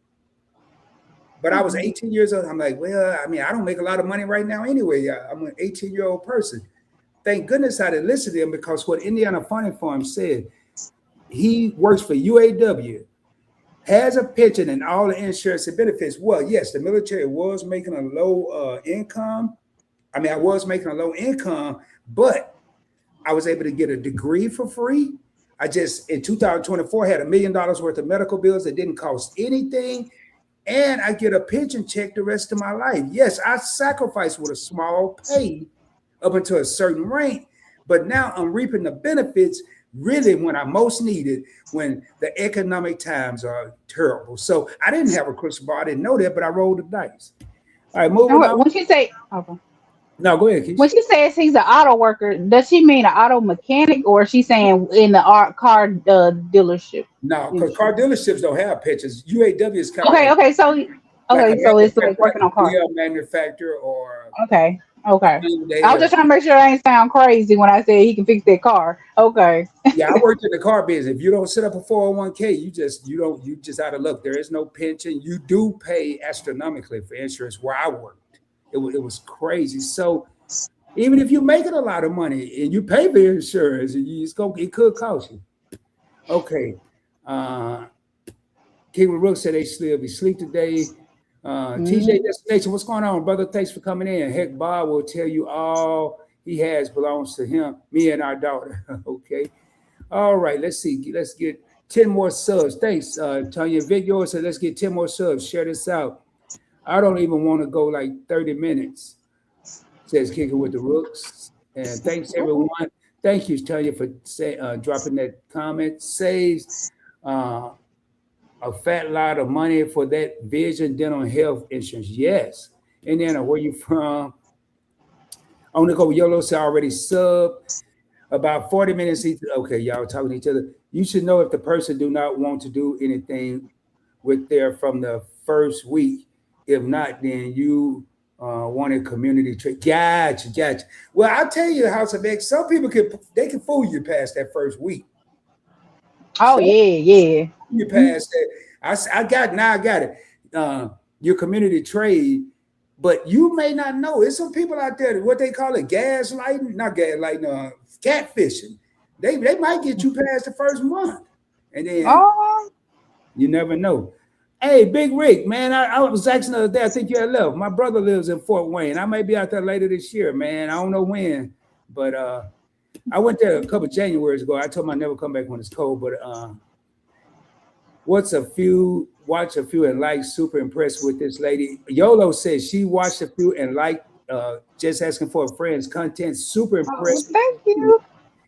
But I was 18 years old. I'm like, well, I mean, I don't make a lot of money right now anyway. I'm an 18-year-old person. Thank goodness I didn't listen to him because what Indiana Funny Farm said, he works for UAW, has a pension and all the insurance and benefits. Well, yes, the military was making a low income. I mean, I was making a low income, but I was able to get a degree for free. I just, in 2024, had $1 million worth of medical bills that didn't cost anything. And I get a pension check the rest of my life. Yes, I sacrificed with a small pay, up until a certain rank. But now I'm reaping the benefits really when I most need it, when the economic times are terrible. So I didn't have a crystal ball. I didn't know that, but I rolled the dice. All right,
And
moving on.
when she say, okay.
No, go ahead, Keisha.
When she says he's an auto worker, does she mean an auto mechanic, or is she saying in the art car dealership
No, because car
industry?
dealerships don't have pictures. UAW is kind of
Okay, okay, so
like a
okay, so it's like
manufacturer, like
working
a
on cars.
3L manufacturer or
Okay, okay. I was
Hyundai.
just trying to make sure I ain't sound crazy when I said he can fix that car. Okay.
Yeah, I worked in the car business. If you don't set up a 401k, you just out of luck. There is no pension. You do pay astronomically for insurance where I worked. It was crazy. So even if you're making a lot of money and you pay for insurance, it could cost you. Okay. Uh King Rook said they still be sleep today. TJ
Mhm.
Destination, what's going on, brother? Thanks for coming in. Heck, Bob will tell you all he has belongs to him, me and our daughter. Okay. All right, let's see. Let's get 10 more subs. Thanks, Tanya. Vic yours said, let's get 10 more subs. Share this out. I don't even want to go like 30 minutes, says Kicking with the Rooks. And thanks, everyone. Thank you, Tanya, for dropping that comment. Saves uh, a fat lot of money for that vision, dental, and health insurance. Yes. And then where you from? On the go, Yolo said already sub. About 40 minutes each. Okay, y'all talking to each other. You should know if the person do not want to do anything with their from the first week. If not, then you want a community trip. Gotcha, gotcha. Well, I'll tell you, House of X, some people can fool you past that first week.
Oh
Some
yeah, yeah.
you
Mhm.
past that. I got it. Your community trade, but you may not know. There's some people out there that what they call it gaslighting, not gaslighting, catfishing. They might get you past the first month, and then
Oh,
you never know. Hey, Big Rick, man, I was asking the other day. I think you had left. My brother lives in Fort Wayne. I may be out there later this year, man. I don't know when, but I went there a couple of Januaries ago. I told him I never come back when it's cold, but watch a few and like, super impressed with this lady. Yolo says she watched a few and liked just asking for a friend's content, super
oh,
impressed.
thank you.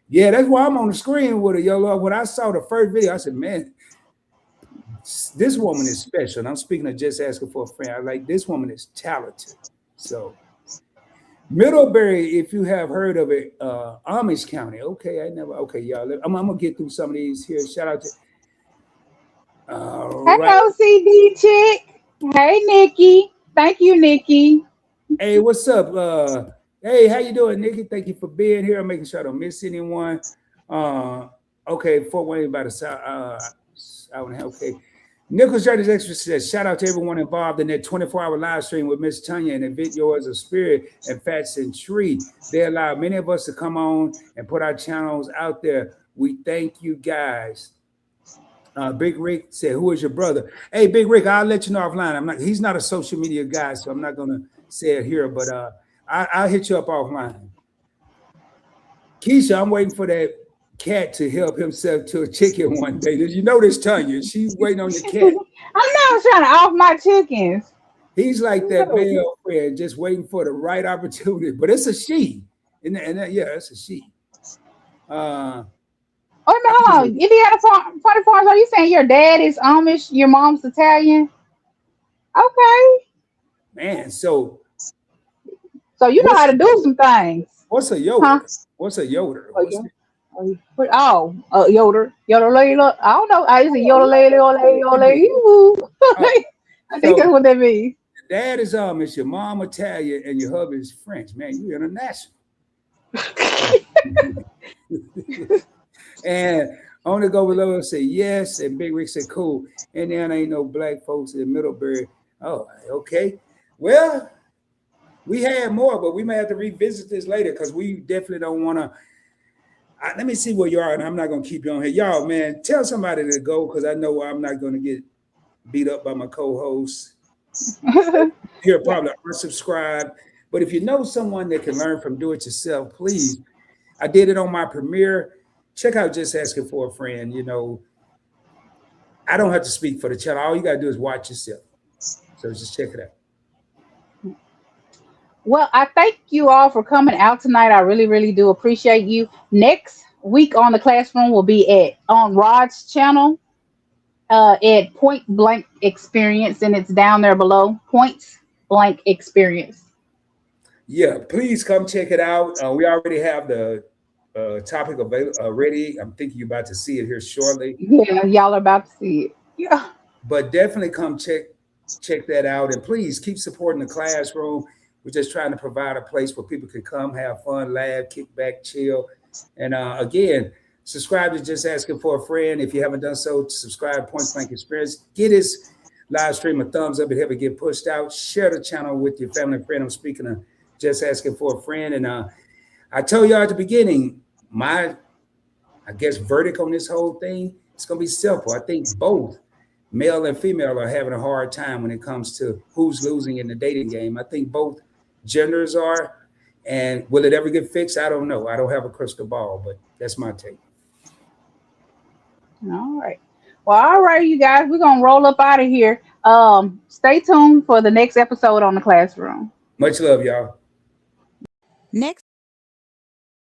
Yeah, that's why I'm on the screen with her, Yolo. When I saw the first video, I said, man, this woman is special. And I'm speaking of just asking for a friend. I like this woman is talented. So Middlebury, if you have heard of it, Amish County. Okay, I never. Okay, y'all. I'm gonna get through some of these here. Shout out to. All right.
Hello, CD chick. Hey, Nikki. Thank you, Nikki.
Hey, what's up? Hey, how you doing, Nikki? Thank you for being here. I'm making sure I don't miss anyone. Uh, okay, Fort Wayne about a south. Okay. Nichols Journeys Extra says, shout out to everyone involved in that 24-hour live stream with Miss Tanya and Event Yours of Spirit and Fats and Tree. They allowed many of us to come on and put our channels out there. We thank you guys. Big Rick said, "Who is your brother?" Hey, Big Rick, I'll let you know offline. He's not a social media guy, so I'm not gonna say it here, but I'll hit you up offline. Keisha, I'm waiting for that cat to help himself to a chicken one day. Did you know this, Tanya? She's waiting on the cat.
I'm not trying to off my chickens.
He's like that
No.
male friend, just waiting for the right opportunity. But it's a she, yeah, it's a she. Uh,
Oh, no, hold on. If you had a funny farms, are you saying your dad is Amish, your mom's Italian? Okay.
man, so
So you know how
what's
to do some things.
what's a
Huh?
yoder? What's a yoder?
Oh, yeah. Yoder. Yoder Layla. I don't know. I just say Yoder Layla, Yoder.
Oh,
I think that's
so
what that means.
dad is Amish, your mom Italian, and your hubby is French. Man, you international. And on the go below say yes, and Big Rick said cool. And then ain't no black folks in Middlebury. Oh, okay. Well, we had more, but we may have to revisit this later because we definitely don't want to. Let me see where you are, and I'm not gonna keep you on here, y'all. Man, tell somebody to go because I know I'm not gonna get beat up by my co-host. Here,
Yeah.
probably unsubscribe. But if you know someone that can learn from do it yourself, please. I did it on my premiere. Check out Just Asking for a Friend. I don't have to speak for the channel. All you gotta do is watch yourself. So just check it out.
Well, I thank you all for coming out tonight. I really, really do appreciate you. Next week on the classroom will be at on Rod's channel at Point Blank Experience, and it's down there below. Points Blank Experience.
Yeah, please come check it out. We already have the topic ready. I'm thinking you're about to see it here shortly.
Yeah, y'all are about to see it. Yeah.
But definitely come check that out, and please keep supporting the classroom. We're just trying to provide a place where people can come, have fun, laugh, kick back, chill, and again, subscribe to Just Asking for a Friend. If you haven't done so, subscribe Point Blank Experience. Get his live stream a thumbs up and help it get pushed out. Share the channel with your family and friend. I'm speaking of Just Asking for a Friend, and I told y'all at the beginning, my I guess verdict on this whole thing, it's gonna be simple. I think both male and female are having a hard time when it comes to who's losing in the dating game. I think both genders are. And will it ever get fixed? I don't know. I don't have a crystal ball, but that's my take.
All right. Well, all right, you guys, we're gonna roll up out of here. Stay tuned for the next episode on the classroom.
Much love, y'all.
Next